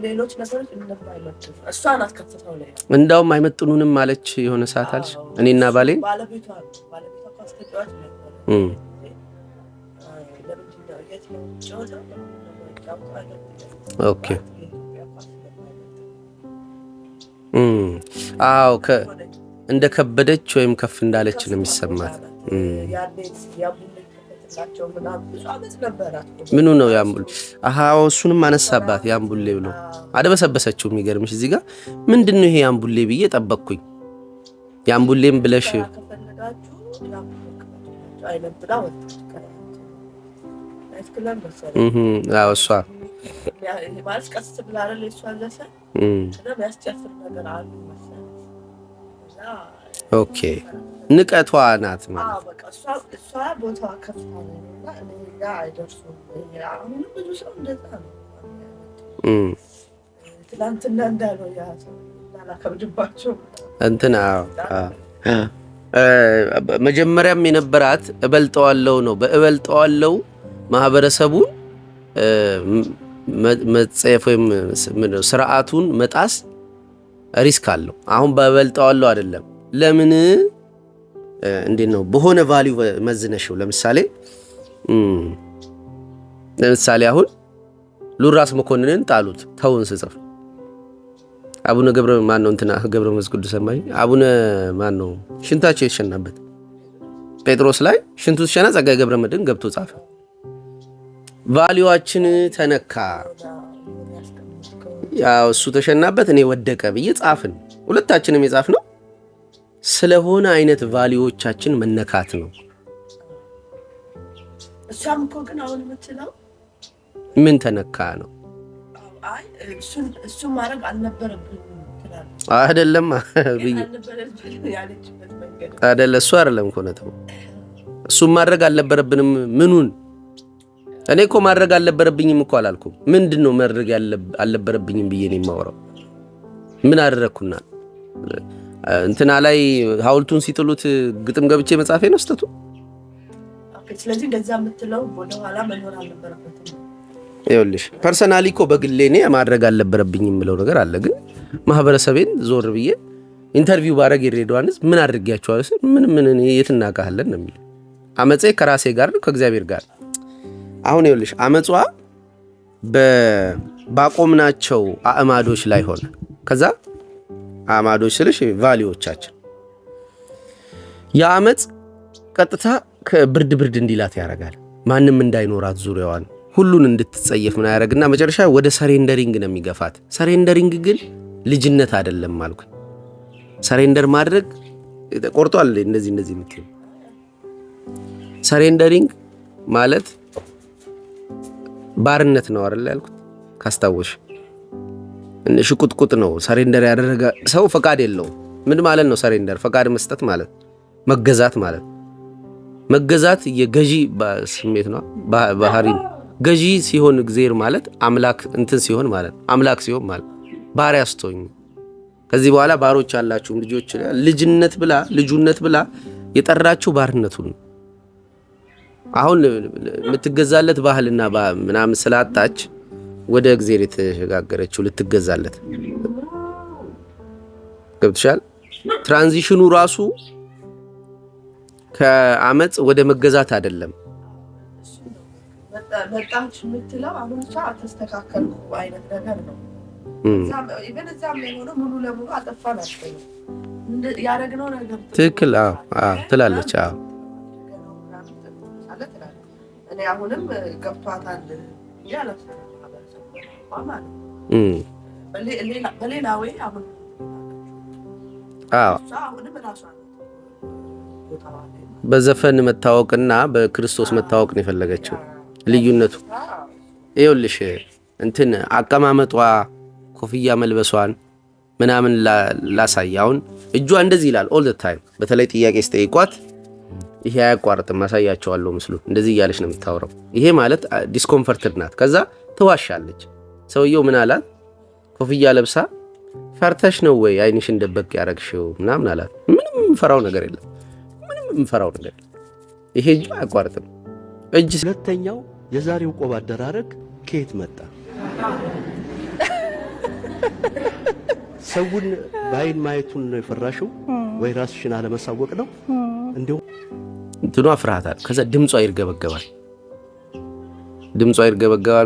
ሌሎች ነገሮች እሷ ናት ከፍተው ላይ እንዳውም አይመጥኑንም ማለች የሆነ ሰዓት አለች። እኔና ባሌ ባለቤቷ ካስተጫዋች ነበር ኦኬ አዎ እንደ ከበደች ወይም ከፍ እንዳለች ነው የሚሰማት። ምኑ ነው ያምቡል? አሃው እሱንም አነሳባት ያምቡሌ ብሎ አደበሰበሰችው። የሚገርምሽ እዚህ ጋር ምንድነው ይሄ ያምቡሌ ብዬ ጠበቅኩኝ። ያምቡሌም ብለሽ አዎ እሷ ኦኬ ንቀቷ ናት ማለት በቃ እሷ ቦታዋ ከፍታ ነውና እኔ ጋር አይደርሱም። አሁን ብዙ ሰው እንደዛ ነው። ትናንትና እንዳለው ያ ሰው እንትና መጀመሪያም የነበራት እበልጠዋለሁ ነው። በእበልጠዋለሁ ማህበረሰቡን መጸየፍ ወይም ስርዓቱን መጣስ ሪስክ አለው። አሁን በእበልጠዋለሁ አይደለም። ለምን እንዴት ነው በሆነ ቫልዩ መዝነሽው። ለምሳሌ አሁን ሉራስ መኮንንን ጣሉት ተውን ስጽፍ አቡነ ገብረ ማን ነው እንትና ገብረ መንፈስ ቅዱስ ሰማይ አቡነ ማን ነው ሽንታቸው የተሸናበት ጴጥሮስ ላይ ሽንቱ ተሸና ጸጋዬ ገብረ መድኅን ገብቶ ጻፈ። ቫልዩዋችን ተነካ። ያው እሱ ተሸናበት እኔ ወደቀ ብዬ ጻፍን። ሁለታችንም የጻፍነው ስለሆነ አይነት ቫልዩዎቻችን መነካት ነው። እሷም እኮ ግን አሁን የምትለው ምን ተነካ ነው? አይ እሱን ማድረግ አልነበረብኝም ትላለች። አይደለም አይደለ እሱ አይደለም እኮ ነው። እሱን ማድረግ አልነበረብንም። ምኑን እኔ እኮ ማድረግ አልነበረብኝም እኮ አላልኩም። ምንድነው ማድረግ አልነበረብኝም ብዬ ነው የማወራው? ምን አደረኩና እንትና ላይ ሐውልቱን ሲጥሉት ግጥም ገብቼ መጻፌ ነው ስተቱ። ስለዚህ እንደዛ የምትለው ወደ ኋላ መኖር አልነበረበትም። ይኸውልሽ ፐርሰናሊ እኮ በግሌ እኔ ማድረግ አልነበረብኝም የምለው ነገር አለ። ግን ማህበረሰቤን ዞር ብዬ ኢንተርቪው ባረግ የሬዲዮዋንስ ምን አድርጌያቸዋለሁ ስል ምን የት እናውቃለን ነው የሚለው። አመፄ ከራሴ ጋር ነው ከእግዚአብሔር ጋር። አሁን ይኸውልሽ አመጿ ባቆምናቸው አእማዶች ላይ ሆነ። ከዛ አእማዶች ስልሽ ቫልዩዎቻችን የአመፅ ቀጥታ ከብርድ እንዲላት ያደርጋል። ማንም እንዳይኖራት ዙሪያዋን ሁሉን እንድትጸየፍ ምን ያደርግና መጨረሻ ወደ ሰሬንደሪንግ ነው የሚገፋት። ሰሬንደሪንግ ግን ልጅነት አይደለም አልኩ። ሰሬንደር ማድረግ ቆርጧል። እንደዚህ የምትል ሰሬንደሪንግ ማለት ባርነት ነው አይደል ያልኩት ካስታወሽ። ሽቁጥቁጥ ነው። ሰሬንደር ያደረገ ሰው ፈቃድ የለውም። ምን ማለት ነው ሰሬንደር? ፈቃድ መስጠት ማለት መገዛት ማለት። መገዛት የገዢ ስሜት ነው፣ ባህሪ። ገዢ ሲሆን እግዚአብሔር ማለት አምላክ እንትን ሲሆን ማለት አምላክ ሲሆን ማለት ባሪያ አስተውኝ። ከዚህ በኋላ ባሮች አላችሁ ልጆች። ልጁነት ብላ የጠራችሁ ባርነቱን አሁን የምትገዛለት ባህልና ምናምን ስላጣች ወደ እግዚአብሔር የተሸጋገረችው ልትገዛለት። ገብቶሻል? ትራንዚሽኑ ራሱ ከአመጽ ወደ መገዛት አይደለም። መጣች የምትለው አሁን ብቻ ተስተካከልኩ አይነት ነገር ነው። እዛም ላይ ሆኖ ሙሉ ለሙሉ አጠፋን አስበኝ ያደረግነው ነገር ትክክል ትላለች። እኔ አሁንም ገብቷታል ያለች በሌላ ወይ አሁን በዘፈን መታወቅና በክርስቶስ መታወቅ ነው የፈለገችው። ልዩነቱ ይኸውልሽ እንትን አቀማመጧ፣ ኮፍያ መልበሷን ምናምን ላሳይ። አሁን እጇ እንደዚህ ይላል ኦል ዘ ታይም። በተለይ ጥያቄ ስጠይቋት ይሄ አያቋርጥም። ማሳያቸዋለሁ ምስሉ። እንደዚህ እያለች ነው የምታወራው። ይሄ ማለት ዲስኮምፈርትድ ናት። ከዛ ትዋሻለች። ሰውየው ምን አላት? ኮፍያ ለብሳ ፈርተሽ ነው ወይ አይንሽን ደበቅ ያረግሽው ምናምን አላት። ምንም የምፈራው ነገር የለም። ይሄ እጁ አያቋርጥም። እጅ ሁለተኛው የዛሬው ቆብ አደራረግ ከየት መጣ? ሰውን በአይን ማየቱን ነው የፈራሽው ወይ ራስሽን አለመሳወቅ ነው? እንዲሁም እንትኗ ፍርሃታል። ከዛ ድምጿ ይርገበገባል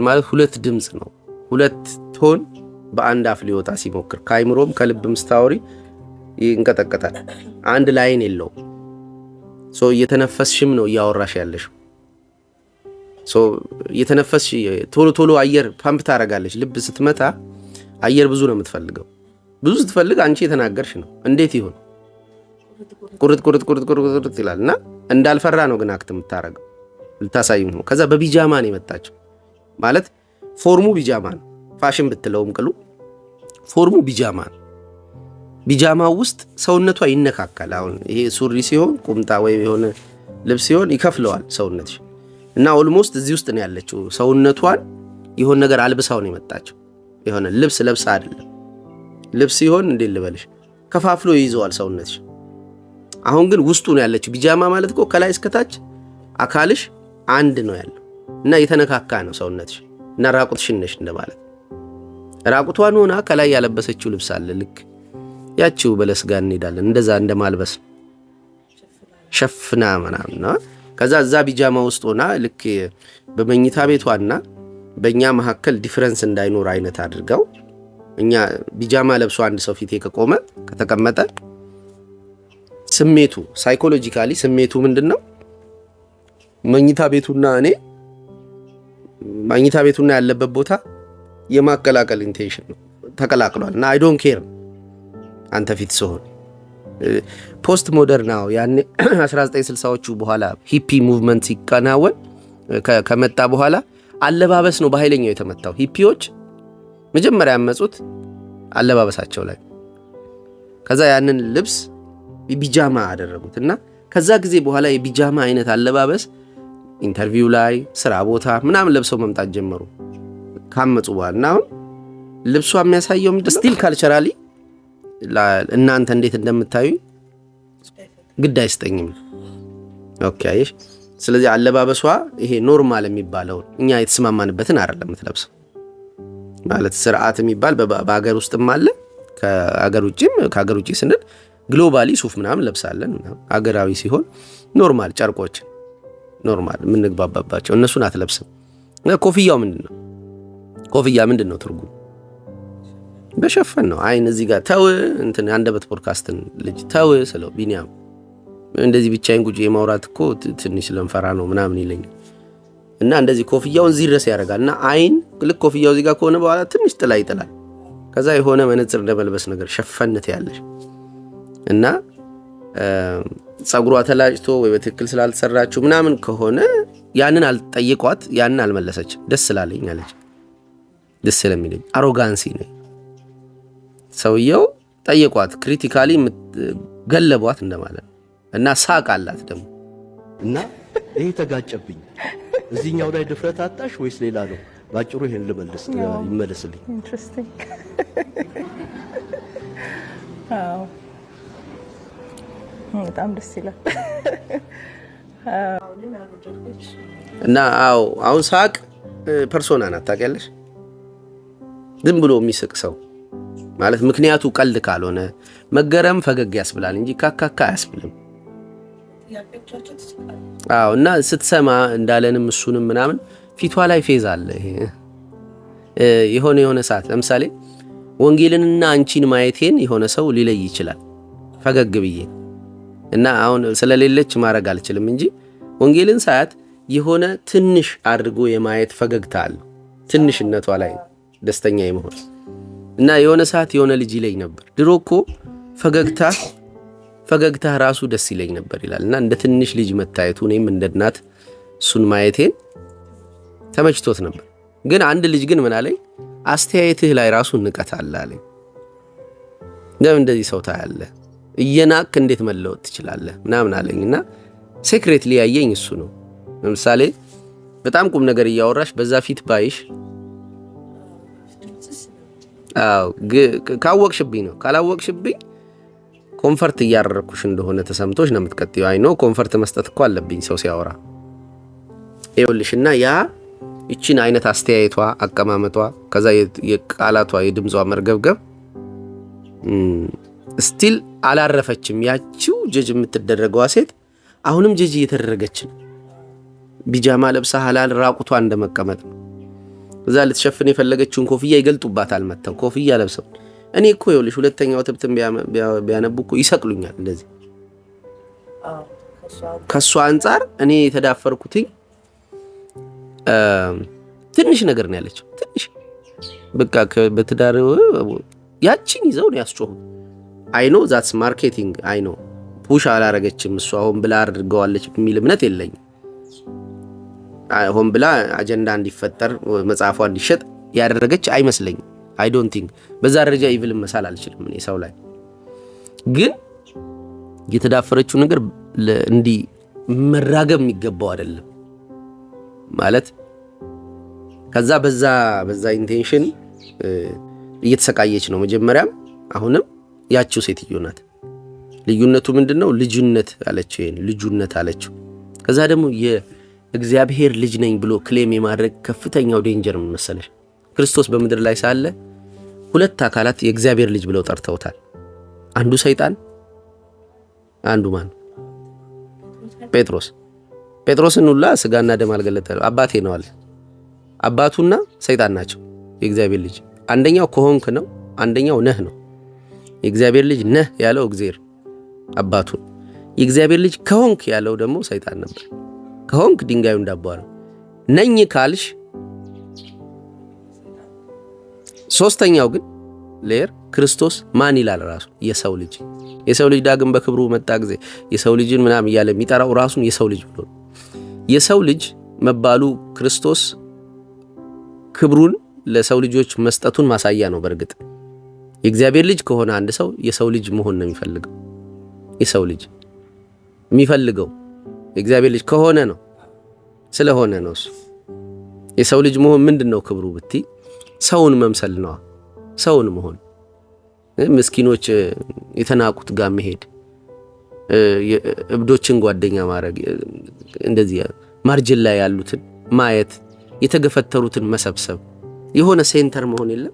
ማለት ሁለት ድምፅ ነው። ሁለት ቶን በአንድ አፍ ሊወጣ ሲሞክር ከአይምሮም ከልብም ስታወሪ ይንቀጠቀጣል። አንድ ላይን የለውም። እየተነፈስሽም ነው እያወራሽ ያለሽው። እየተነፈስሽ ቶሎ አየር ፓምፕ ታደርጋለች። ልብ ስትመታ አየር ብዙ ነው የምትፈልገው። ብዙ ስትፈልግ አንቺ የተናገርሽ ነው። እንዴት ይሁን ቁርጥ ይላል እና እንዳልፈራ ነው ግን አክት የምታረገው ልታሳይም ነው። ከዛ በቢጃማ ነው የመጣችው። ማለት ፎርሙ ቢጃማ ነው። ፋሽን ብትለውም ቅሉ ፎርሙ ቢጃማ ነው። ቢጃማው ውስጥ ሰውነቷ ይነካካል። አሁን ይሄ ሱሪ ሲሆን ቁምጣ ወይም የሆነ ልብስ ሲሆን ይከፍለዋል ሰውነትሽ እና ኦልሞስት እዚህ ውስጥ ነው ያለችው። ሰውነቷን የሆነ ነገር አልብሳው ነው የመጣችው። የሆነ ልብስ ለብሳ አይደለም። ልብስ ሲሆን እንዴ ልበልሽ ከፋፍሎ ይይዘዋል ሰውነትሽ። አሁን ግን ውስጡ ነው ያለችው። ቢጃማ ማለት እኮ ከላይ እስከታች አካልሽ አንድ ነው ያለው እና የተነካካ ነው ሰውነትሽ እና ራቁትሽን ነሽ እንደማለት። ራቁቷን ሆና ከላይ ያለበሰችው ልብስ አለ። ልክ ያቺው በለስ ጋር እንሄዳለን እንደዛ እንደማልበስ ሸፍና ምናምን ነው። ከዛ እዛ ቢጃማ ውስጥ ሆና ልክ በመኝታ ቤቷና በእኛ መካከል ዲፍረንስ እንዳይኖር አይነት አድርገው እኛ ቢጃማ ለብሶ አንድ ሰው ፊቴ ከቆመ ከተቀመጠ ስሜቱ ሳይኮሎጂካሊ ስሜቱ ምንድነው? መኝታ ቤቱና እኔ መኝታ ቤቱና ያለበት ቦታ የማቀላቀል ኢንቴንሽን ነው ተቀላቅሏል እና አይ ዶንት ኬር አንተ ፊት ሲሆን ፖስት ሞደርን ነው ያኔ 1960ዎቹ በኋላ ሂፒ ሙቭመንት ሲከናወን ከመጣ በኋላ አለባበስ ነው በኃይለኛው የተመታው። ሂፒዎች መጀመሪያ ያመጹት አለባበሳቸው ላይ ከዛ ያንን ልብስ ቢጃማ አደረጉት እና ከዛ ጊዜ በኋላ የቢጃማ አይነት አለባበስ ኢንተርቪው ላይ ስራ ቦታ ምናምን ለብሰው መምጣት ጀመሩ ካመጹ በኋላ እና አሁን ልብሷ የሚያሳየው ምንድነው? ስቲል ካልቸራሊ እናንተ እንዴት እንደምታዩ ግድ አይስጠኝም። ኦኬ አይሽ። ስለዚህ አለባበሷ ይሄ ኖርማል የሚባለው እኛ የተስማማንበትን አይደለም የምትለብሰው ማለት ስርዓት የሚባል በአገር ውስጥም አለ ከአገር ውጪ ስንል ግሎባሊ ሱፍ ምናምን ለብሳለን። አገራዊ ሲሆን ኖርማል ጨርቆች ኖርማል የምንግባባባቸው እነሱን አትለብስም። ኮፍያው ምንድነው? ኮፍያ ምንድነው ትርጉም? በሸፈን ነው። አይን እዚህ ጋር ተው እንትን አንደበት ፖድካስትን ልጅ ተው ስለው ቢኒያም እንደዚህ ብቻዬን ቁጭ የማውራት እኮ ትንሽ ለንፈራ ነው ምናምን ይለኛል እና እንደዚህ ኮፍያውን እዚህ ድረስ ያደርጋልና አይን ልክ ኮፍያው እዚህ ጋር ከሆነ በኋላ ትንሽ ጥላ ይጥላል። ከዛ የሆነ መነጽር እንደመልበስ ነገር ሸፈነት ያለሽ እና ጸጉሯ ተላጭቶ ወይ በትክክል ስላልተሰራችሁ ምናምን ከሆነ ያንን አልጠየቋት፣ ያንን አልመለሰችም። ደስ ስላለኝ አለች። ደስ ስለሚለኝ አሮጋንሲ ነው። ሰውየው ጠየቋት፣ ክሪቲካሊ ገለቧት እንደማለት እና ሳቅ አላት ደግሞ እና ይሄ ተጋጨብኝ። እዚህኛው ላይ ድፍረት አጣሽ ወይስ ሌላ ነው? ባጭሩ ይሄን ልመልስ ይመለስልኝ። ኢንትረስቲንግ አዎ በጣም ደስ ይላል። እና አሁን ሳቅ ፐርሶና ናት ታውቂያለሽ። ዝም ብሎ የሚስቅ ሰው ማለት ምክንያቱ ቀልድ ካልሆነ መገረም ፈገግ ያስብላል እንጂ ካካካ አያስብልም። እና ስትሰማ እንዳለንም እሱንም ምናምን ፊቷ ላይ ፌዝ አለ። የሆነ ሰዓት ለምሳሌ ወንጌልንና አንቺን ማየቴን የሆነ ሰው ሊለይ ይችላል ፈገግ ብዬ እና አሁን ስለሌለች ማድረግ አልችልም እንጂ ወንጌልን ሳያት የሆነ ትንሽ አድርጎ የማየት ፈገግታ አለ። ትንሽነቷ ላይ ደስተኛ የመሆን እና የሆነ ሰዓት የሆነ ልጅ ይለኝ ነበር ድሮ እኮ ፈገግታ ራሱ ደስ ይለኝ ነበር ይላል እና እንደ ትንሽ ልጅ መታየቱ እኔም እንደ እናት እሱን ማየቴን ተመችቶት ነበር። ግን አንድ ልጅ ግን ምን አለኝ፣ አስተያየትህ ላይ ራሱ ንቀት አለ አለኝ። ለምን እንደዚህ ሰው ታያለህ? እየናቅ እንዴት መለወጥ ትችላለህ? ምናምን አለኝና ሴክሬትሊ ያየኝ እሱ ነው። ለምሳሌ በጣም ቁም ነገር እያወራሽ በዛ ፊት ባይሽ ካወቅሽብኝ ነው። ካላወቅሽብኝ ኮንፈርት እያደረኩሽ እንደሆነ ተሰምቶሽ ነው የምትቀጥይው። አይ ኖ ኮንፈርት መስጠት እኮ አለብኝ ሰው ሲያወራ ይኸውልሽና ያ እቺን አይነት አስተያየቷ፣ አቀማመጧ፣ ከዛ የቃላቷ የድምጿ መርገብገብ ስቲል አላረፈችም። ያቺው ጀጅ የምትደረገው ሴት አሁንም ጀጅ እየተደረገች ነው። ቢጃማ ለብሳ ሐላል ራቁቷ እንደመቀመጥ ነው። እዛ ልትሸፍን የፈለገችውን ኮፍያ ይገልጡባታል መተው ኮፍያ ለብሰው። እኔ እኮ ይኸውልሽ ሁለተኛው ትብትም ቢያነቡ እኮ ይሰቅሉኛል እንደዚህ። ከሷ አንፃር እኔ የተዳፈርኩት ትንሽ ነገር ነው ያለችው። ትንሽ በቃ በትዳር ያቺን ይዘው ነው ያስጮሁ። አይ ኖ ዛትስ ማርኬቲንግ አይ ኖ ፑሽ አላረገችም እሷ ሆን ብላ አድርገዋለች የሚል እምነት የለኝም። ሆን ብላ አጀንዳ እንዲፈጠር መጽሐፏ እንዲሸጥ ያደረገች አይመስለኝም። አይ ዶንት ቲንክ በዛ ደረጃ ኢቪል መሳል አልችልም እኔ ሰው ላይ። ግን የተዳፈረችው ነገር እንዲ መራገብ የሚገባው አይደለም ማለት። ከዛ በዛ ኢንቴንሽን እየተሰቃየች ነው። መጀመሪያም አሁንም ያቺው ሴትዮ ናት። ልዩነቱ ምንድነው? ልጅነት አለችው፣ ይሄን ልጁነት አለችው። ከዛ ደግሞ የእግዚአብሔር ልጅ ነኝ ብሎ ክሌም የማድረግ ከፍተኛው ዴንጀር ምን መሰለሽ? ክርስቶስ በምድር ላይ ሳለ ሁለት አካላት የእግዚአብሔር ልጅ ብለው ጠርተውታል። አንዱ ሰይጣን፣ አንዱ ማን? ጴጥሮስ። ጴጥሮስን ሁላ ስጋና ደም አልገለጠው አባቴ ነው አለ። አባቱና ሰይጣን ናቸው የእግዚአብሔር ልጅ። አንደኛው ከሆንክ ነው፣ አንደኛው ነህ ነው። የእግዚአብሔር ልጅ ነህ ያለው እግዚአብሔር አባቱን፣ የእግዚአብሔር ልጅ ከሆንክ ያለው ደግሞ ሰይጣን ነበር። ከሆንክ ድንጋዩ ዳቦ ነው። ነኝ ካልሽ ሶስተኛው ግን ሌየር ክርስቶስ ማን ይላል? ራሱ የሰው ልጅ። የሰው ልጅ ዳግም በክብሩ መጣ ጊዜ የሰው ልጅን ምናም እያለ የሚጠራው ራሱን የሰው ልጅ ብሎ የሰው ልጅ መባሉ ክርስቶስ ክብሩን ለሰው ልጆች መስጠቱን ማሳያ ነው። በእርግጥ የእግዚአብሔር ልጅ ከሆነ አንድ ሰው የሰው ልጅ መሆን ነው የሚፈልገው። የሰው ልጅ የሚፈልገው የእግዚአብሔር ልጅ ከሆነ ነው፣ ስለሆነ ነው። እሱ የሰው ልጅ መሆን ምንድነው ክብሩ ብቲ? ሰውን መምሰል ነው። ሰውን መሆን፣ ምስኪኖች የተናቁት ጋር መሄድ፣ እብዶችን ጓደኛ ማድረግ፣ እንደዚህ ማርጅን ላይ ያሉትን ማየት፣ የተገፈተሩትን መሰብሰብ፣ የሆነ ሴንተር መሆን የለም።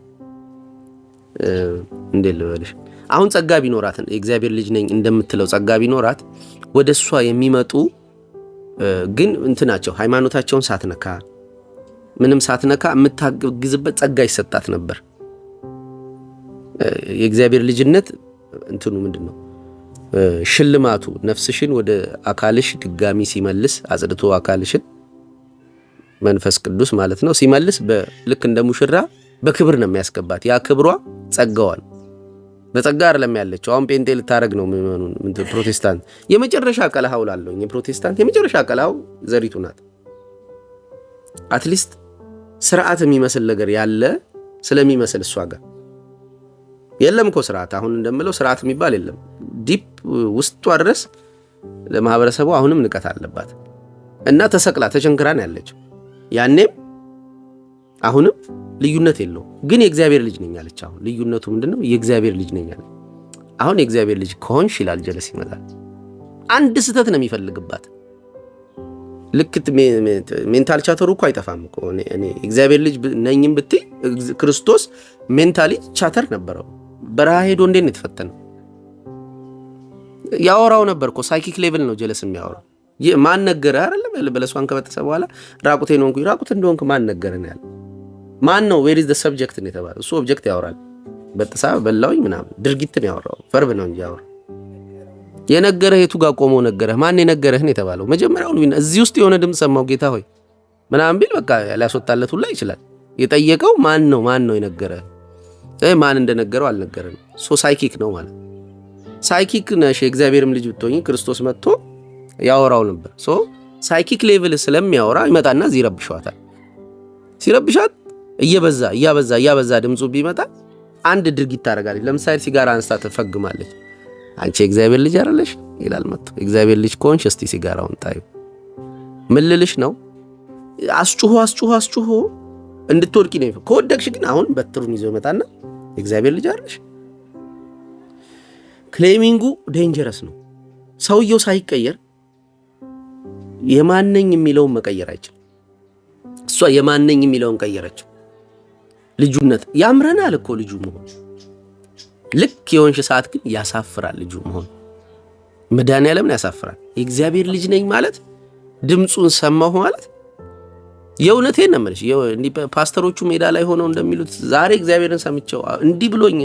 እንዴት ልበልሽ? አሁን ጸጋ ቢኖራት የእግዚአብሔር ልጅ ነኝ እንደምትለው ጸጋ ቢኖራት ወደሷ የሚመጡ ግን እንትናቸው ሃይማኖታቸውን ሳትነካ ምንም ሳትነካ የምታግዝበት ጸጋ ይሰጣት ነበር። የእግዚአብሔር ልጅነት እንትኑ ምንድነው? ሽልማቱ ነፍስሽን ወደ አካልሽ ድጋሚ ሲመልስ፣ አጽድቶ አካልሽን መንፈስ ቅዱስ ማለት ነው ሲመልስ፣ በልክ እንደ ሙሽራ በክብር ነው የሚያስገባት። ያ ክብሯ ጸጋዋን በጸጋ አይደለም ያለችው። አሁን ጴንጤ ልታረግ ነው ምንምን ፕሮቴስታንት የመጨረሻ ቀለሃው ላለው የፕሮቴስታንት የመጨረሻ ቀለሃው ዘሪቱ ናት። አትሊስት ስርዓት የሚመስል ነገር ያለ ስለሚመስል እሷ ጋር የለም እኮ ስርዓት። አሁን እንደምለው ስርዓት የሚባል የለም። ዲፕ ውስጧ ድረስ ለማህበረሰቡ አሁንም ንቀት አለባት እና ተሰቅላ ተቸንክራን ያለችው ያኔም አሁንም ልዩነት የለው። ግን የእግዚአብሔር ልጅ ነኝ አለች። አሁን ልዩነቱ ምንድነው? የእግዚአብሔር ልጅ ነኝ አለች። አሁን የእግዚአብሔር ልጅ ከሆንሽ ይላል ጀለስ ይመጣል። አንድ ስህተት ነው የሚፈልግባት። ልክ ሜንታል ቻተሩ እኮ አይጠፋም እኮ። እኔ እግዚአብሔር ልጅ ነኝም ብትይ ክርስቶስ ሜንታሊ ቻተር ነበረው። በረሃ ሄዶ እንዴት ነው የተፈተነው? ያወራው ነበር እኮ። ሳይኪክ ሌቭል ነው ጀለስ የሚያወራው። ማን ነገረ አይደለም በለሷን ከበተሰ በኋላ ራቁቴን ሆንኩኝ። ራቁት እንደሆንክ ማን ነገረን ያለ ማን ነው? ዌር ኢዝ ዘ ሰብጀክት ነው የተባለው። እሱ ኦብጀክት ያወራል። በጥሳ በላውኝ ምናምን ድርጊትን ያወራው ቨርብ ነው እንጂ ያወራው የነገረህ የቱ ጋር ቆሞ ነገረህ? ማን የነገረህ ነው የተባለው? መጀመሪያውን እዚህ ውስጥ የሆነ ድምፅ ሰማው ጌታ ሆይ ምናምን ቢል በቃ ሊያስወጣለት ሁላ ይችላል። የጠየቀው ማን ነው የነገረህ? ማን እንደነገረው አልነገረንም። ሶ ሳይኪክ ነው ማለት ሳይኪክ ነሽ። የእግዚአብሔርም ልጅ ብትሆኚ ክርስቶስ መጥቶ ያወራው ነበር። ሶ ሳይኪክ ሌቭል ስለሚያወራ ይመጣና ይረብሻታል። ሲረብሻት እያበዛ ድምፁ ቢመጣ አንድ ድርጊት ታደርጋለች። ለምሳሌ ሲጋራ አንስታ ትፈግማለች። አንቺ የእግዚአብሔር ልጅ አይደለሽ ይላል መጥቶ። የእግዚአብሔር ልጅ ከሆንሽ እስቲ ሲጋራውን ታዩ። ምን ልልሽ ነው? አስጩሆ እንድትወድቂ ነው። ከወደቅሽ ግን አሁን በትሩን ይዞ ይመጣና የእግዚአብሔር ልጅ አይደለሽ። ክሌሚንጉ ዴንጀረስ ነው። ሰውየው ሳይቀየር የማነኝ የሚለውን መቀየር አይችልም። እሷ የማነኝ የሚለውን ቀየረችው። ልጁነት ያምረናል እኮ ልጁ መሆን። ልክ የሆንሽ ሰዓት ግን ያሳፍራል ልጁ መሆን። መድኃኒዓለምን ያሳፍራል። የእግዚአብሔር ልጅ ነኝ ማለት ድምፁን ሰማሁ ማለት የእውነቴን ነው የምልሽ። እንዲህ ፓስተሮቹ ሜዳ ላይ ሆነው እንደሚሉት ዛሬ እግዚአብሔርን ሰምቼው እንዲህ ብሎኝ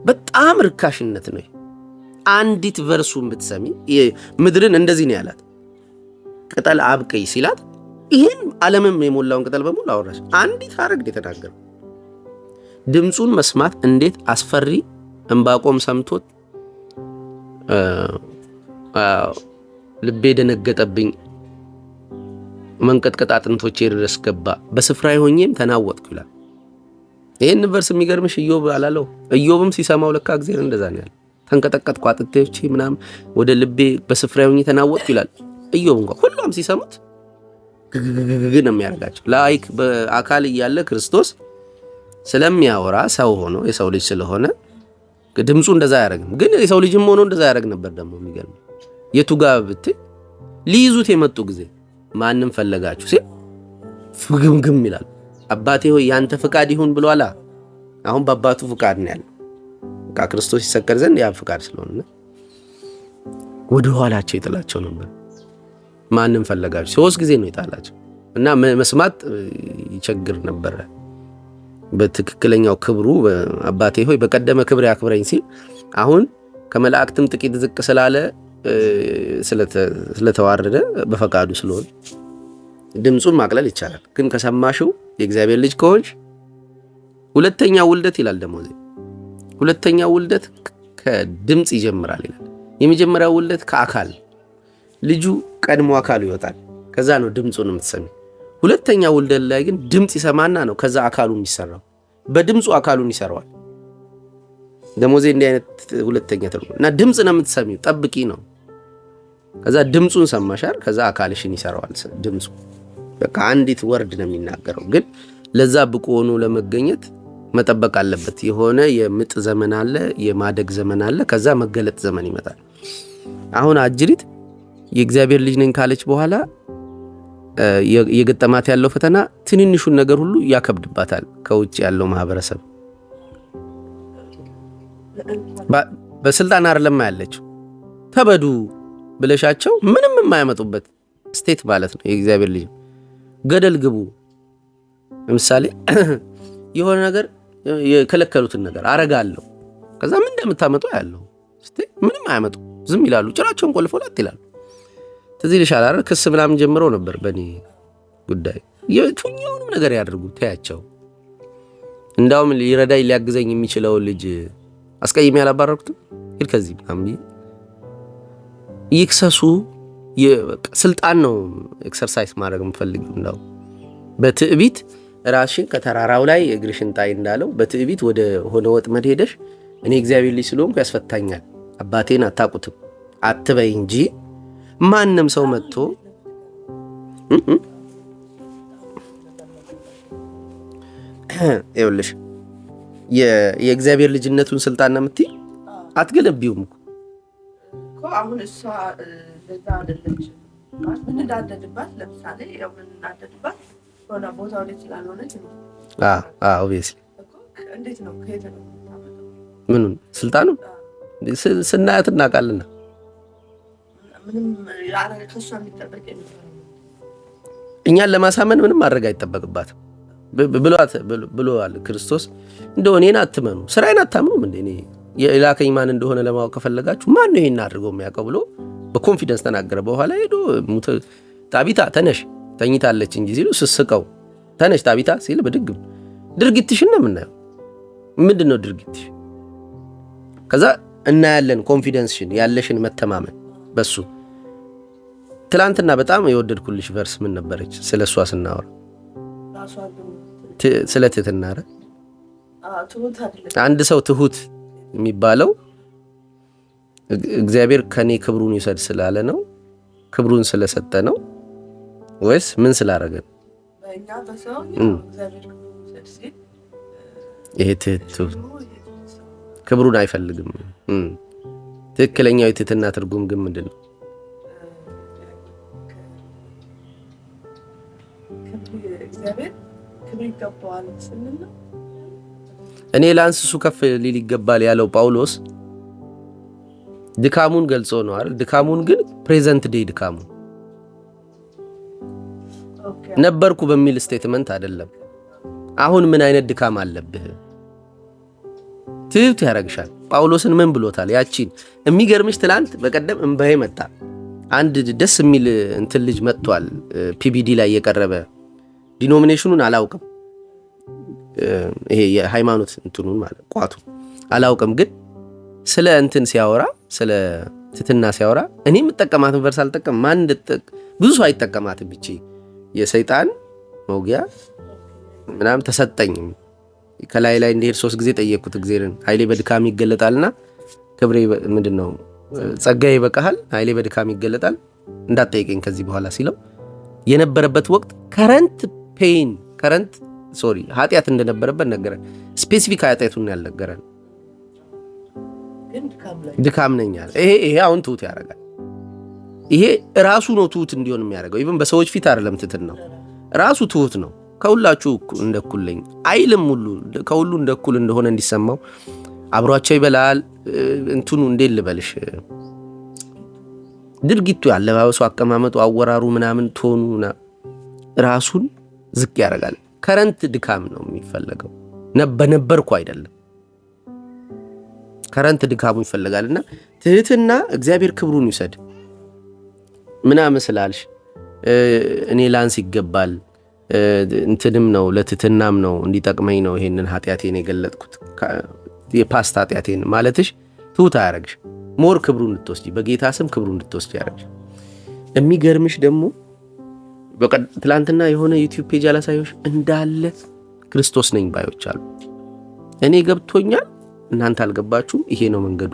በጣም ርካሽነት ነው። አንዲት ቨርሱን ብትሰሚ ምድርን እንደዚህ ነው ያላት። ቅጠል አብቀይ ሲላት ይሄን ዓለምም የሞላውን ቅጠል በሙሉ አወራሽ። አንዲት ሐረግ የተናገረው ድምፁን መስማት እንዴት አስፈሪ። ዕንባቆም ሰምቶት ልቤ ደነገጠብኝ፣ መንቀጥቀጥ አጥንቶቼ ድረስ ገባ፣ በስፍራዬ ሆኜም ተናወጥኩ ይላል። ይሄን ቨርስ የሚገርምሽ ኢዮብ አላለው። ኢዮብም ሲሰማው ለካ እግዚአብሔር እንደዛ ነው ያለው። ተንቀጠቀጥኩ አጥንቶቼ ምናምን ወደ ልቤ በስፍራዬ ሆኜ ተናወጥኩ ይላል። ኢዮብ እንኳን ሁሉም ሲሰሙት ግን የሚያደርጋቸው ላይክ በአካል እያለ ክርስቶስ ስለሚያወራ ሰው ሆኖ የሰው ልጅ ስለሆነ ድምፁ እንደዛ አያረግም። ግን የሰው ልጅም ሆኖ እንደዛ ያረግ ነበር። ደግሞ የሚገርም የቱ ጋር ብትይ ሊይዙት የመጡ ጊዜ ማንም ፈለጋችሁ ሲል ፍግምግም ይላል። አባቴ ሆይ ያንተ ፍቃድ ይሁን ብሏላ። አሁን በአባቱ ፍቃድ ነው ያለው። ክርስቶስ ይሰቀል ዘንድ ያ ፍቃድ ስለሆነ ወደ ኋላቸው ይጥላቸው ነበር። ማንም ፈለጋችሁ 3 ጊዜ ነው ይጣላቸው እና መስማት ይቸግር ነበር። በትክክለኛው ክብሩ አባቴ ሆይ በቀደመ ክብር ያክብረኝ ሲል አሁን ከመላእክትም ጥቂት ዝቅ ስላለ ስለተዋረደ በፈቃዱ ስለሆነ ድምፁን ማቅለል ይቻላል። ግን ከሰማሽው የእግዚአብሔር ልጅ ከሆንሽ ሁለተኛ ውልደት ይላል። ደግሞ ሁለተኛ ውልደት ከድምፅ ይጀምራል ይላል። የመጀመሪያው ውልደት ከአካል ልጁ ቀድሞ አካሉ ይወጣል። ከዛ ነው ድምፁን የምትሰሚ። ሁለተኛ ውልደት ላይ ግን ድምፅ ይሰማና ነው ከዛ አካሉ የሚሰራው። በድምፁ አካሉን ይሰራዋል። ደሞዜ እንዲህ አይነት ሁለተኛ ተርጉም እና ድምፅ ነው የምትሰሚው፣ ጠብቂ ነው። ከዛ ድምፁን ሰማሻል፣ ከዛ አካልሽን ይሰራዋል። ድምፁ በቃ አንዲት ወርድ ነው የሚናገረው። ግን ለዛ ብቁ ሆኖ ለመገኘት መጠበቅ አለበት። የሆነ የምጥ ዘመን አለ፣ የማደግ ዘመን አለ፣ ከዛ መገለጥ ዘመን ይመጣል። አሁን አጅሪት የእግዚአብሔር ልጅ ነኝ ካለች በኋላ የገጠማት ያለው ፈተና ትንንሹን ነገር ሁሉ ያከብድባታል። ከውጭ ያለው ማህበረሰብ በስልጣን አይደለም ያለችው። ተበዱ ብለሻቸው ምንም የማያመጡበት ስቴት ማለት ነው። የእግዚአብሔር ልጅ ገደል ግቡ። ለምሳሌ የሆነ ነገር የከለከሉትን ነገር አረጋለሁ፣ ከዛ ምን እንደምታመጡ ያለው ስቴት ምንም አያመጡ፣ ዝም ይላሉ። ጭራቸውን ቆልፈው ላት ይላሉ። ትዝ ይልሻል አይደል? ክስ ምናምን ጀምረው ነበር በእኔ ጉዳይ። የቱኛውንም ነገር ያደርጉ ተያቸው። እንዳውም ሊረዳኝ ሊያግዘኝ የሚችለው ልጅ አስቀይሜ ያላባረርኩት ሂድ ከዚህ ምናምን ይክሰሱ። ስልጣን ነው ኤክሰርሳይዝ ማድረግ የምፈልገው። እንዳው በትዕቢት ራስሽን ከተራራው ላይ እግርሽን ጣይ እንዳለው በትዕቢት ወደ ሆነ ወጥመድ ሄደሽ እኔ እግዚአብሔር ልጅ ስለሆንኩ ያስፈታኛል አባቴን አታውቁትም አትበይ እንጂ ማንም ሰው መጥቶ ይኸውልሽ የእግዚአብሔር ልጅነቱን ስልጣን ነው የምትይ አትገለቢውም እኮ አሁን እሷ ለዛ አይደለች ምን እንዳደድባት ለምሳሌ ያው ምን እንዳደድባት ሆነ ቦታው ላይ ስላልሆነች ነው። ኦብቪየስሊ እንዴት ነው ከየት ነው ምኑን ስልጣኑ ስናያት እናውቃለና ምንም ያረ ከሷ የሚጠበቅ እኛን ለማሳመን ምንም ማድረግ አይጠበቅባትም ብሏል ክርስቶስ። እንደው እኔን አትመኑ ስራዬን አታምኑም እንዴ? እኔ የላከኝ ማን እንደሆነ ለማወቅ ከፈለጋችሁ ማን ነው ይሄን አድርገው የሚያውቀው ብሎ በኮንፊደንስ ተናገረ። በኋላ ሄዶ ጣቢታ ተነሽ ተኝታለች እንጂ ሲሉ ስስቀው ተነሽ ጣቢታ ሲል በድግ ድርጊትሽን ነው የምናየው። ምንድነው ድርጊትሽ? ከዛ እናያለን ኮንፊደንስሽን ያለሽን መተማመን በሱ። ትላንትና በጣም የወደድኩልሽ ቨርስ ምን ነበረች? ስለሷ ስናወራ ስለ ትህትና አይደል? አንድ ሰው ትሁት የሚባለው እግዚአብሔር ከኔ ክብሩን ይሰድ ስላለ ነው? ክብሩን ስለሰጠ ነው ወይስ ምን ስላደረገ ነው? በእኛ በሰው እግዚአብሔር ይሰድ ሲል ይሄ ትህት ክብሩን አይፈልግም። ትክክለኛው የትህትና ትርጉም ግን ምንድነው? እግዚአብሔር ክብር ይገባዋል ስንል እኔ ላንስሱ ከፍ ሊል ይገባል ያለው ጳውሎስ ድካሙን ገልጾ ነው አይደል? ድካሙን ግን ፕሬዘንት ዴይ ድካሙ ነበርኩ በሚል ስቴትመንት አይደለም። አሁን ምን አይነት ድካም አለብህ? ትህት ያረግሻል። ጳውሎስን ምን ብሎታል? ያቺን የሚገርምሽ ትላንት በቀደም እንባዬ መጣ። አንድ ደስ የሚል እንትን ልጅ መጥቷል ፒቢዲ ላይ የቀረበ ዲኖሚኔሽኑን አላውቅም፣ ይሄ የሃይማኖት እንትኑን ማለት ቋቱ አላውቅም፣ ግን ስለ እንትን ሲያወራ ስለ ትህትና ሲያወራ እኔ የምጠቀማትን ቨርስ አልጠቀም ማን ብዙ ሰው አይጠቀማትም። ብቻ የሰይጣን መውጊያ ምናምን ተሰጠኝ ከላይ ላይ እንዲሄድ 3 ጊዜ ጠየቅኩት እግዚአብሔርን። ኃይሌ በድካም ይገለጣልና ክብሬ ምንድነው ጸጋዬ ይበቃሃል፣ ኃይሌ በድካም ይገለጣል እንዳትጠይቀኝ ከዚህ በኋላ ሲለው የነበረበት ወቅት ከረንት ኃጢአት እንደነበረበት ነገረን። ስፔሲፊክ ኃጢአቱን ያልነገረን ድካም ነኝ አለ። ይሄ አሁን ትሁት ያደርጋል። ይሄ ራሱ ነው ትሁት እንዲሆን የሚያደርገው። ኢቭን በሰዎች ፊት አይደለም ትትን ነው ራሱ ትሁት ነው። ከሁላችሁ እንደ እኩል ነኝ አይልም። ከሁሉ እንደ እኩል እንደሆነ እንዲሰማው አብሯቸው ይበላል። እንትኑ እንዴት ልበልሽ፣ ድርጊቱ፣ አለባበሱ፣ አቀማመጡ፣ አወራሩ ምናምን ቶኑ ራሱን ዝቅ ያደርጋል። ከረንት ድካም ነው የሚፈለገው፣ በነበርኩ አይደለም። ከረንት ድካሙ ይፈልጋልና ትህትና እግዚአብሔር ክብሩን ይውሰድ ምናምን ስላልሽ እኔ ላንስ ይገባል እንትንም ነው ለትህትናም ነው እንዲጠቅመኝ ነው ይሄንን ኃጢአቴን የገለጥኩት የፓስት ኃጢአቴን ማለትሽ ትሁት አያረግሽ። ሞር ክብሩን እንድትወስጂ በጌታ ስም ክብሩን እንድትወስጂ ያረግሽ። የሚገርምሽ ደግሞ ትላንትና የሆነ ዩቲዩብ ፔጅ አላሳየሽ እንዳለ ክርስቶስ ነኝ ባዮች አሉ። እኔ ገብቶኛል፣ እናንተ አልገባችሁም። ይሄ ነው መንገዱ።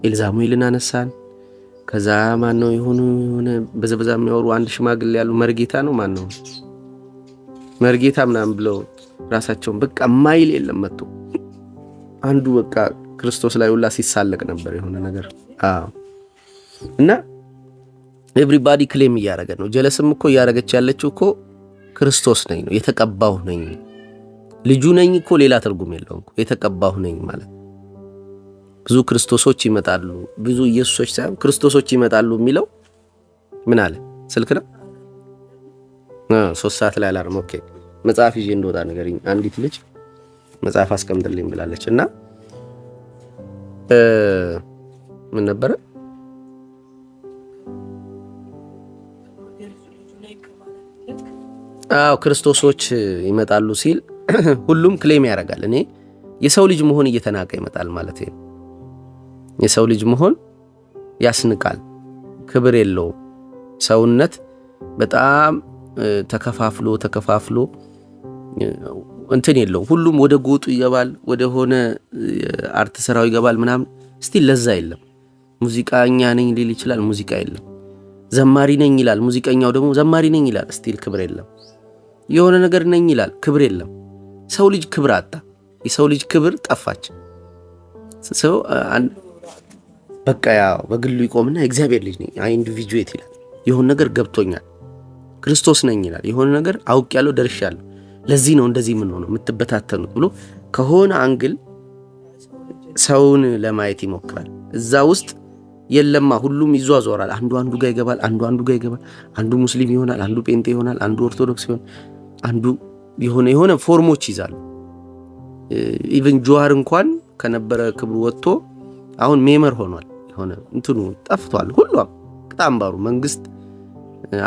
ኤልዛሙኤልን አነሳን። ከዛ ማን ነው የሆነ በዘበዛ የሚያወሩ አንድ ሽማግሌ ያሉ መርጌታ ነው ማን ነው መርጌታ ምናምን ብለው ራሳቸውን በቃ ማይል የለም መጥቶ አንዱ በቃ ክርስቶስ ላይ ሁላ ሲሳለቅ ነበር የሆነ ነገር። እና ኤቭሪባዲ ክሌም እያደረገ ነው። ጀለስም እኮ እያደረገች ያለችው እኮ ክርስቶስ ነኝ ነው፣ የተቀባሁ ነኝ፣ ልጁ ነኝ እኮ ሌላ ትርጉም የለውም። የተቀባሁ ነኝ ማለት ብዙ ክርስቶሶች ይመጣሉ፣ ብዙ ኢየሱሶች ሳይሆን ክርስቶሶች ይመጣሉ የሚለው ምን አለ? ስልክ ነው 3 ሰዓት ላይ አላርም። ኦኬ መጽሐፍ ይዤ እንደወጣ ንገሪኝ። አንዲት ልጅ መጽሐፍ አስቀምጥልኝ ብላለች እና ምን ነበረ? ክርስቶሶች ይመጣሉ ሲል ሁሉም ክሌም ያደርጋል። እኔ የሰው ልጅ መሆን እየተናቀ ይመጣል ማለት ነው። የሰው ልጅ መሆን ያስንቃል፣ ክብር የለውም። ሰውነት በጣም ተከፋፍሎ እንትን የለውም። ሁሉም ወደ ጎጡ ይገባል፣ ወደ ሆነ አርት ስራው ይገባል ምናምን። ስቲል ለዛ የለም። ሙዚቃኛ ነኝ ሊል ይችላል፣ ሙዚቃ የለም። ዘማሪ ነኝ ይላል፣ ሙዚቀኛው ደግሞ ዘማሪ ነኝ ይላል፣ ስቲል ክብር የለም። የሆነ ነገር ነኝ ይላል፣ ክብር የለም። ሰው ልጅ ክብር አጣ። የሰው ልጅ ክብር ጠፋች። ሰው በቃ ያው በግሉ ይቆምና እግዚአብሔር ልጅ ነኝ ኢንዲቪጁዌት ይላል። የሆነ ነገር ገብቶኛል ክርስቶስ ነኝ ይላል። የሆነ ነገር አውቄያለሁ ደርሻለሁ፣ ለዚህ ነው እንደዚህ ምን ሆነ የምትበታተኑት ብሎ ከሆነ አንግል ሰውን ለማየት ይሞክራል። እዛ ውስጥ የለማ ሁሉም ይዟዟራል። አንዱ ጋር ይገባል፣ አንዱ ጋር ይገባል። አንዱ ሙስሊም ይሆናል፣ አንዱ ጴንጤ ይሆናል፣ አንዱ ኦርቶዶክስ ይሆናል፣ አንዱ የሆነ ፎርሞች ይዛሉ። ኢቭን ጆዋር እንኳን ከነበረ ክብሩ ወጥቶ አሁን ሜመር ሆኗል። የሆነ እንትኑ ጠፍቷል። ሁሉም በጣም ባሩ መንግስት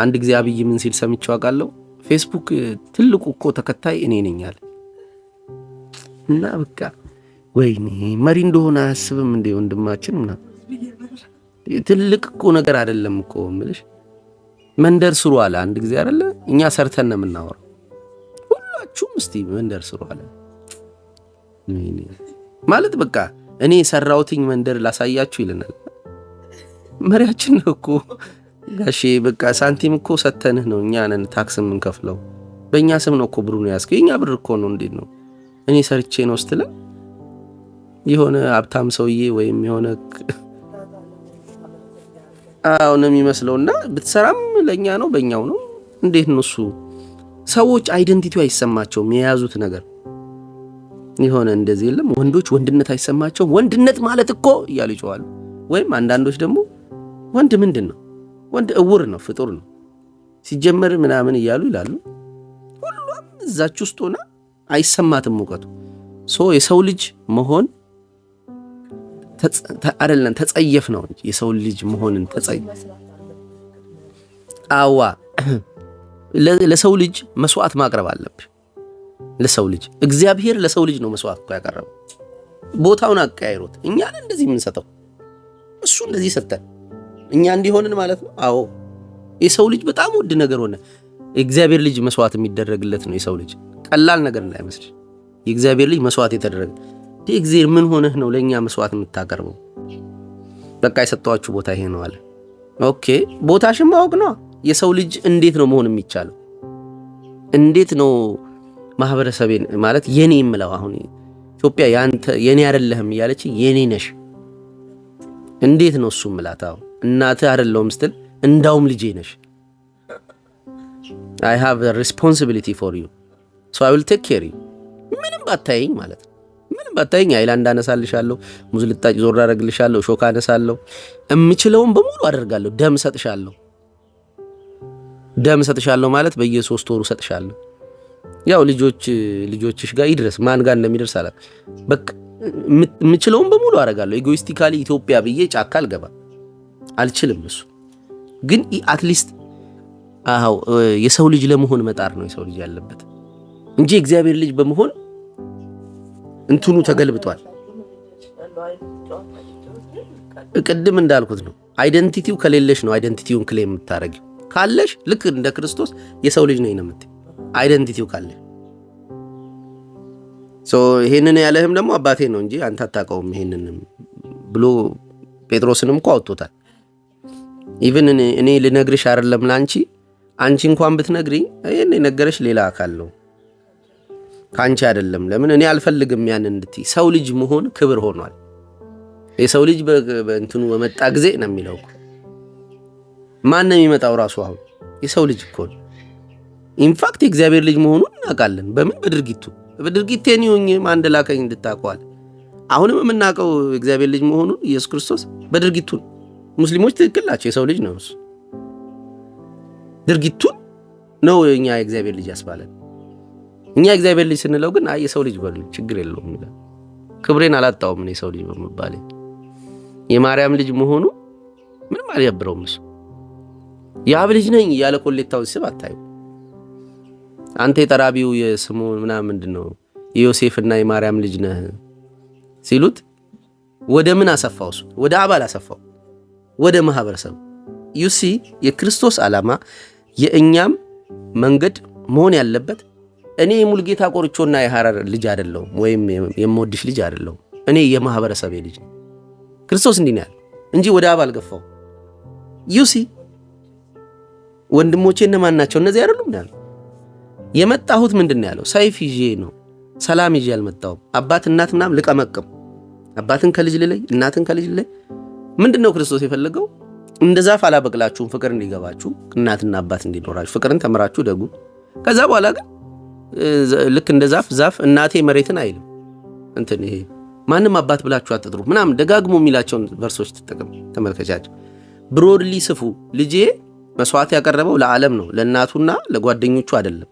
አንድ ጊዜ አብይ ምን ሲል ሰምቼው አውቃለሁ። ፌስቡክ ትልቁ እኮ ተከታይ እኔ ነኝ አለ እና በቃ ወይኔ መሪ እንደሆነ አያስብም እንደ ወንድማችን ምናምን። ትልቅ እኮ ነገር አይደለም እኮ እምልሽ። መንደር ስሩ አለ አንድ ጊዜ አይደለ? እኛ ሰርተን ነው የምናወራው። ሁላችሁም እስቲ መንደር ስሩ አለ ማለት በቃ እኔ ሰራውትኝ መንደር ላሳያችሁ ይለናል። መሪያችን ነው እኮ ጋሼ። በቃ ሳንቲም እኮ ሰተንህ ነው፣ እኛ ነን ታክስ የምንከፍለው። በእኛ ስም ነው እኮ ብሩን ያዝከው፣ የኛ ብር እኮ ነው። እንዴት ነው እኔ ሰርቼ ነው ስትለን የሆነ ሀብታም ሰውዬ ወይም የሆነ ነው የሚመስለውና ብትሰራም ለኛ ነው በእኛው ነው። እንዴት ነው እሱ? ሰዎች አይደንቲቲው አይሰማቸውም። የያዙት ነገር የሆነ እንደዚህ የለም። ወንዶች ወንድነት አይሰማቸውም። ወንድነት ማለት እኮ እያሉ ይጮዋሉ። ወይም አንዳንዶች ደግሞ ወንድ ምንድን ነው? ወንድ እውር ነው፣ ፍጡር ነው ሲጀመር ምናምን እያሉ ይላሉ። ሁሉም እዛች ውስጥ ሆና አይሰማትም ሙቀቱ። የሰው ልጅ መሆን አይደለም ተጸየፍ ነው እንጂ የሰው ልጅ መሆንን ተጸየፍ። አዋ ለሰው ልጅ መስዋዕት ማቅረብ አለብሽ። ለሰው ልጅ እግዚአብሔር ለሰው ልጅ ነው መስዋዕት እኮ ያቀረበው። ቦታውን አቀያይሮት እኛ እንደዚህ የምንሰጠው እሱ እንደዚህ ሰጠን እኛ እንዲሆንን ማለት ነው። አዎ የሰው ልጅ በጣም ውድ ነገር ሆነ። የእግዚአብሔር ልጅ መስዋዕት የሚደረግለት ነው። የሰው ልጅ ቀላል ነገር እንዳይመስልሽ። የእግዚአብሔር ልጅ መስዋዕት የተደረገ እግዚአብሔር ምን ሆነህ ነው ለኛ መስዋዕት የምታቀርበው? በቃ የሰጠዋችሁ ቦታ ይሄ ነው አለ። ኦኬ ቦታሽን ማወቅ ነው። የሰው ልጅ እንዴት ነው መሆን የሚቻለው? እንዴት ነው ማህበረሰቤን ማለት የኔ የምለው? አሁን ኢትዮጵያ ያንተ የኔ አይደለህም እያለች የኔ ነሽ እንዴት ነው እሱ ምላታው እናትህ አይደለም ስትል እንዳውም ልጄ ነሽ I have a responsibility for you so I will take care of you ምንም ባታየኝ ማለት ነው ምንም ባታየኝ አይላንድ አነሳልሻለሁ ሙዝ ልጣጭ ዞር አደርግልሻለሁ ሾካ አነሳለሁ እምችለውን በሙሉ አደርጋለሁ ደም ሰጥሻለሁ ማለት በየ3 ወሩ ሰጥሻለሁ ያው ልጆችሽ ጋር ይድረስ ማን ጋር እንደሚደርስ አላ በቃ እምችለውን በሙሉ አደርጋለሁ ኢጎይስቲካሊ ኢትዮጵያ ብዬ ጫካ አልገባ አልችልም እሱ ግን አትሊስት የሰው ልጅ ለመሆን መጣር ነው የሰው ልጅ ያለበት እንጂ እግዚአብሔር ልጅ በመሆን እንትኑ ተገልብጧል ቅድም እንዳልኩት ነው አይደንቲቲው ከሌለሽ ነው አይደንቲቲውን ክሌም የምታረጊው ካለሽ ልክ እንደ ክርስቶስ የሰው ልጅ ነኝ ነው የምትይ አይደንቲቲው ካለሽ ሶ ይሄንን ያለህም ደግሞ አባቴ ነው እንጂ አንተ አታውቀውም ይሄንን ብሎ ጴጥሮስንም እኮ አውጥቶታል ኢቭን እኔ ልነግርሽ አይደለም ላንቺ አንቺ እንኳን ብትነግሪኝ እኔ ነገርሽ ሌላ አካል ነው ካንቺ አይደለም ለምን እኔ አልፈልግም ያን እንድትይ ሰው ልጅ መሆን ክብር ሆኗል የሰው ልጅ በእንትኑ በመጣ ጊዜ ነው የሚለው ማን ነው የሚመጣው ራሱ አሁን የሰው ልጅ እኮ ነው ኢንፋክት እግዚአብሔር ልጅ መሆኑን እናውቃለን በምን በድርጊቴ ነውኝ ማን እንደላከኝ እንድታውቀዋል አሁንም የምናውቀው እግዚአብሔር ልጅ መሆኑን ኢየሱስ ክርስቶስ በድርጊቱ ሙስሊሞች ትክክል ናቸው የሰው ልጅ ነው እሱ ድርጊቱ ነው እኛ የእግዚአብሔር ልጅ ያስባለን እኛ እግዚአብሔር ልጅ ስንለው ግን አይ የሰው ልጅ በሉ ችግር የለውም ይላል ክብሬን አላጣውም ነው የሰው ልጅ በመባሌ የማርያም ልጅ መሆኑ ምንም አልያብረውም እሱ የአብ ልጅ ነኝ ያለ ኮሌታው ሲብ አታዩ አንተ የጠራቢው የስምዖን ምናምን ምንድነው የዮሴፍና የማርያም ልጅ ነህ ሲሉት ወደ ምን አሰፋው እሱ ወደ አባል አሰፋው ወደ ማህበረሰብ ዩሲ የክርስቶስ ዓላማ የእኛም መንገድ መሆን ያለበት እኔ የሙልጌታ ቆርቾና የሐረር ልጅ አይደለሁም ወይም የሞድሽ ልጅ አይደለሁም እኔ የማህበረሰብ ልጅ ክርስቶስ እንዲህ ነው ያለው እንጂ ወደ አባል ገፋው ዩሲ ወንድሞቼ እነማን ናቸው እነዚህ አይደሉም ያለው የመጣሁት ምንድነው ያለው ሰይፍ ይዤ ነው ሰላም ይዤ አልመጣሁም አባት እናት ምናምን ልቀመቅም አባትን ከልጅ ልለይ እናትን ከልጅ ልለይ ምንድነው ክርስቶስ የፈለገው እንደ ዛፍ አላበቅላችሁም ፍቅር እንዲገባችሁ እናትና አባት እንዲኖራችሁ ፍቅርን ተመራችሁ ደጉ ከዛ በኋላ ግን ልክ እንደ ዛፍ እናቴ መሬትን አይልም እንትን ይሄ ማንንም አባት ብላችሁ አትጥሩ ምናምን ደጋግሞ የሚላቸውን ቨርሶች ተመልከቻቸው ብሮድሊ ስፉ ልጄ መስዋዕት ያቀረበው ለዓለም ነው ለእናቱና ለጓደኞቹ አይደለም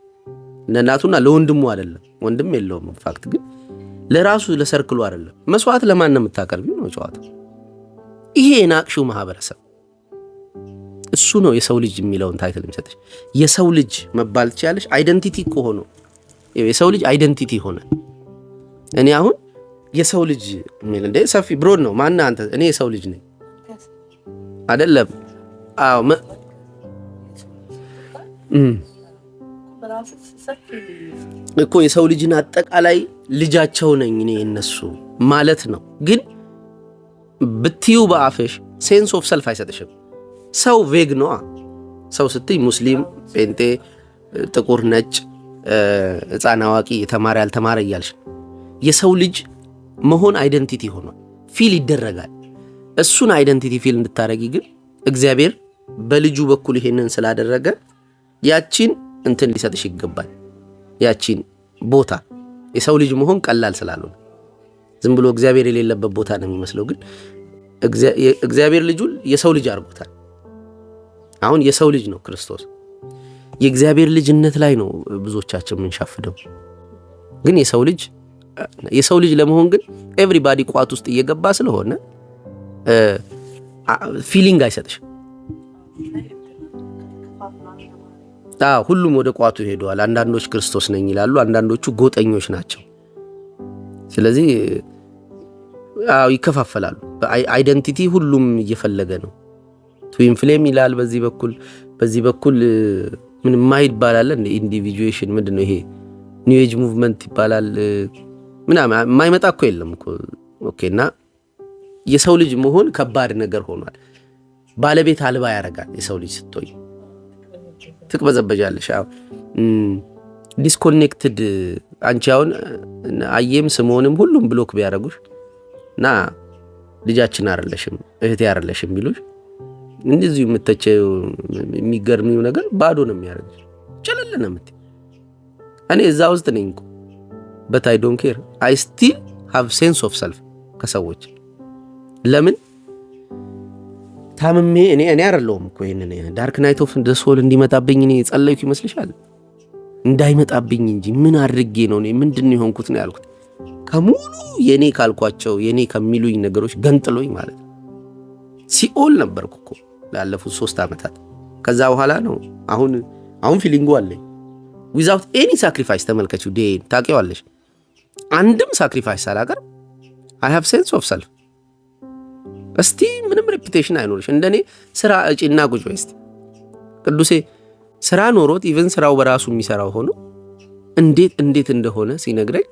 ለእናቱና ለወንድሙ አይደለም ወንድም የለውም ፋክት ግን ለራሱ ለሰርክሉ አይደለም መስዋዕት ለማን ነው የምታቀርቢው ነው ጨዋታው ይሄ ናቅሽው ማህበረሰብ እሱ ነው የሰው ልጅ የሚለውን ታይትል የሚሰጥሽ የሰው ልጅ መባል ትችያለሽ አይደንቲቲ እኮ ሆኖ የሰው ልጅ አይደንቲቲ ሆነ እኔ አሁን የሰው ልጅ የሚል እንደ ሰፊ ብሮድ ነው ማን አንተ እኔ የሰው ልጅ ነኝ አይደለም አዎ እኮ የሰው ልጅን አጠቃላይ ልጃቸው ነኝ እኔ እነሱ ማለት ነው ግን ብትዩ በአፍሽ ሴንስ ኦፍ ሰልፍ አይሰጥሽም ሰው ቬግ ነው ሰው ስትይ ሙስሊም ጴንጤ ጥቁር ነጭ ህፃን አዋቂ የተማረ ያልተማረ እያልሽ የሰው ልጅ መሆን አይደንቲቲ ሆኗል ፊል ይደረጋል እሱን አይደንቲቲ ፊል እንድታረጊ ግን እግዚአብሔር በልጁ በኩል ይሄንን ስላደረገ ያቺን እንትን ሊሰጥሽ ይገባል ያቺን ቦታ የሰው ልጅ መሆን ቀላል ስላልሆነ ዝም ብሎ እግዚአብሔር የሌለበት ቦታ ነው የሚመስለው ግን እግዚአብሔር ልጁን የሰው ልጅ አድርጎታል አሁን የሰው ልጅ ነው ክርስቶስ የእግዚአብሔር ልጅነት ላይ ነው ብዙዎቻችን የምንሻፍደው ግን የሰው ልጅ ለመሆን ግን ኤቭሪባዲ ቋት ውስጥ እየገባ ስለሆነ ፊሊንግ አይሰጥሽም ሁሉም ወደ ቋቱ ሄደዋል አንዳንዶች ክርስቶስ ነኝ ይላሉ አንዳንዶቹ ጎጠኞች ናቸው ስለዚህ ይከፋፈላሉ አይደንቲቲ ሁሉም እየፈለገ ነው ትዊን ፍሌም ይላል በዚህ በኩል ምን ማይድ ይባላል እንደ ኢንዲቪጁዌሽን ምንድነው ይሄ ኒው ኤጅ ሙቭመንት ይባላል ምናምን ማይመጣ እኮ የለም እኮ ኦኬና የሰው ልጅ መሆን ከባድ ነገር ሆኗል ባለቤት አልባ ያረጋል የሰው ልጅ ስትሆይ ትቅበዘበጃለሽ ዲስኮኔክትድ አንቺ አሁን አየም ስምዖንም ሁሉም ብሎክ ቢያረጉሽ እና ልጃችን አይደለሽም እህቴ አይደለሽም ቢሉሽ እንደዚህ የምትተቸው የሚገርሚው ነገር ባዶ ነው የሚያደርግሽ። ጨለለ ነው የምትይ። እኔ እዛ ውስጥ ነኝ እኮ but I don't care. I still have sense of self ከሰዎች ለምን ታምሜ እኔ አይደለሁም እኮ ይሄንን ዳርክ ናይት ኦፍ ዘ ሶል እንዲመጣብኝ እኔ ጸለይኩ ይመስልሻል? እንዳይመጣብኝ እንጂ ምን አድርጌ ነው እኔ ምንድነው የሆንኩት ነው ያልኩት። ከሙሉ የኔ ካልኳቸው የኔ ከሚሉኝ ነገሮች ገንጥሎኝ ማለት ሲኦል ነበርኩ እኮ ላለፉት 3 አመታት። ከዛ በኋላ ነው አሁን ፊሊንጉ አለኝ without any sacrifice። ተመልከቹ ዴን ታውቂዋለሽ፣ አንድም ሳክሪፋይስ አላቀርብ። I have sense of self። እስቲ ምንም ሬፑቴሽን አይኖርሽ እንደኔ ስራ እጪና ቁጭ በይ እስቲ። ቅዱሴ ስራ ኖሮት ኢቭን ስራው በራሱ የሚሰራው ሆኖ እንዴት እንደሆነ ሲነግረኝ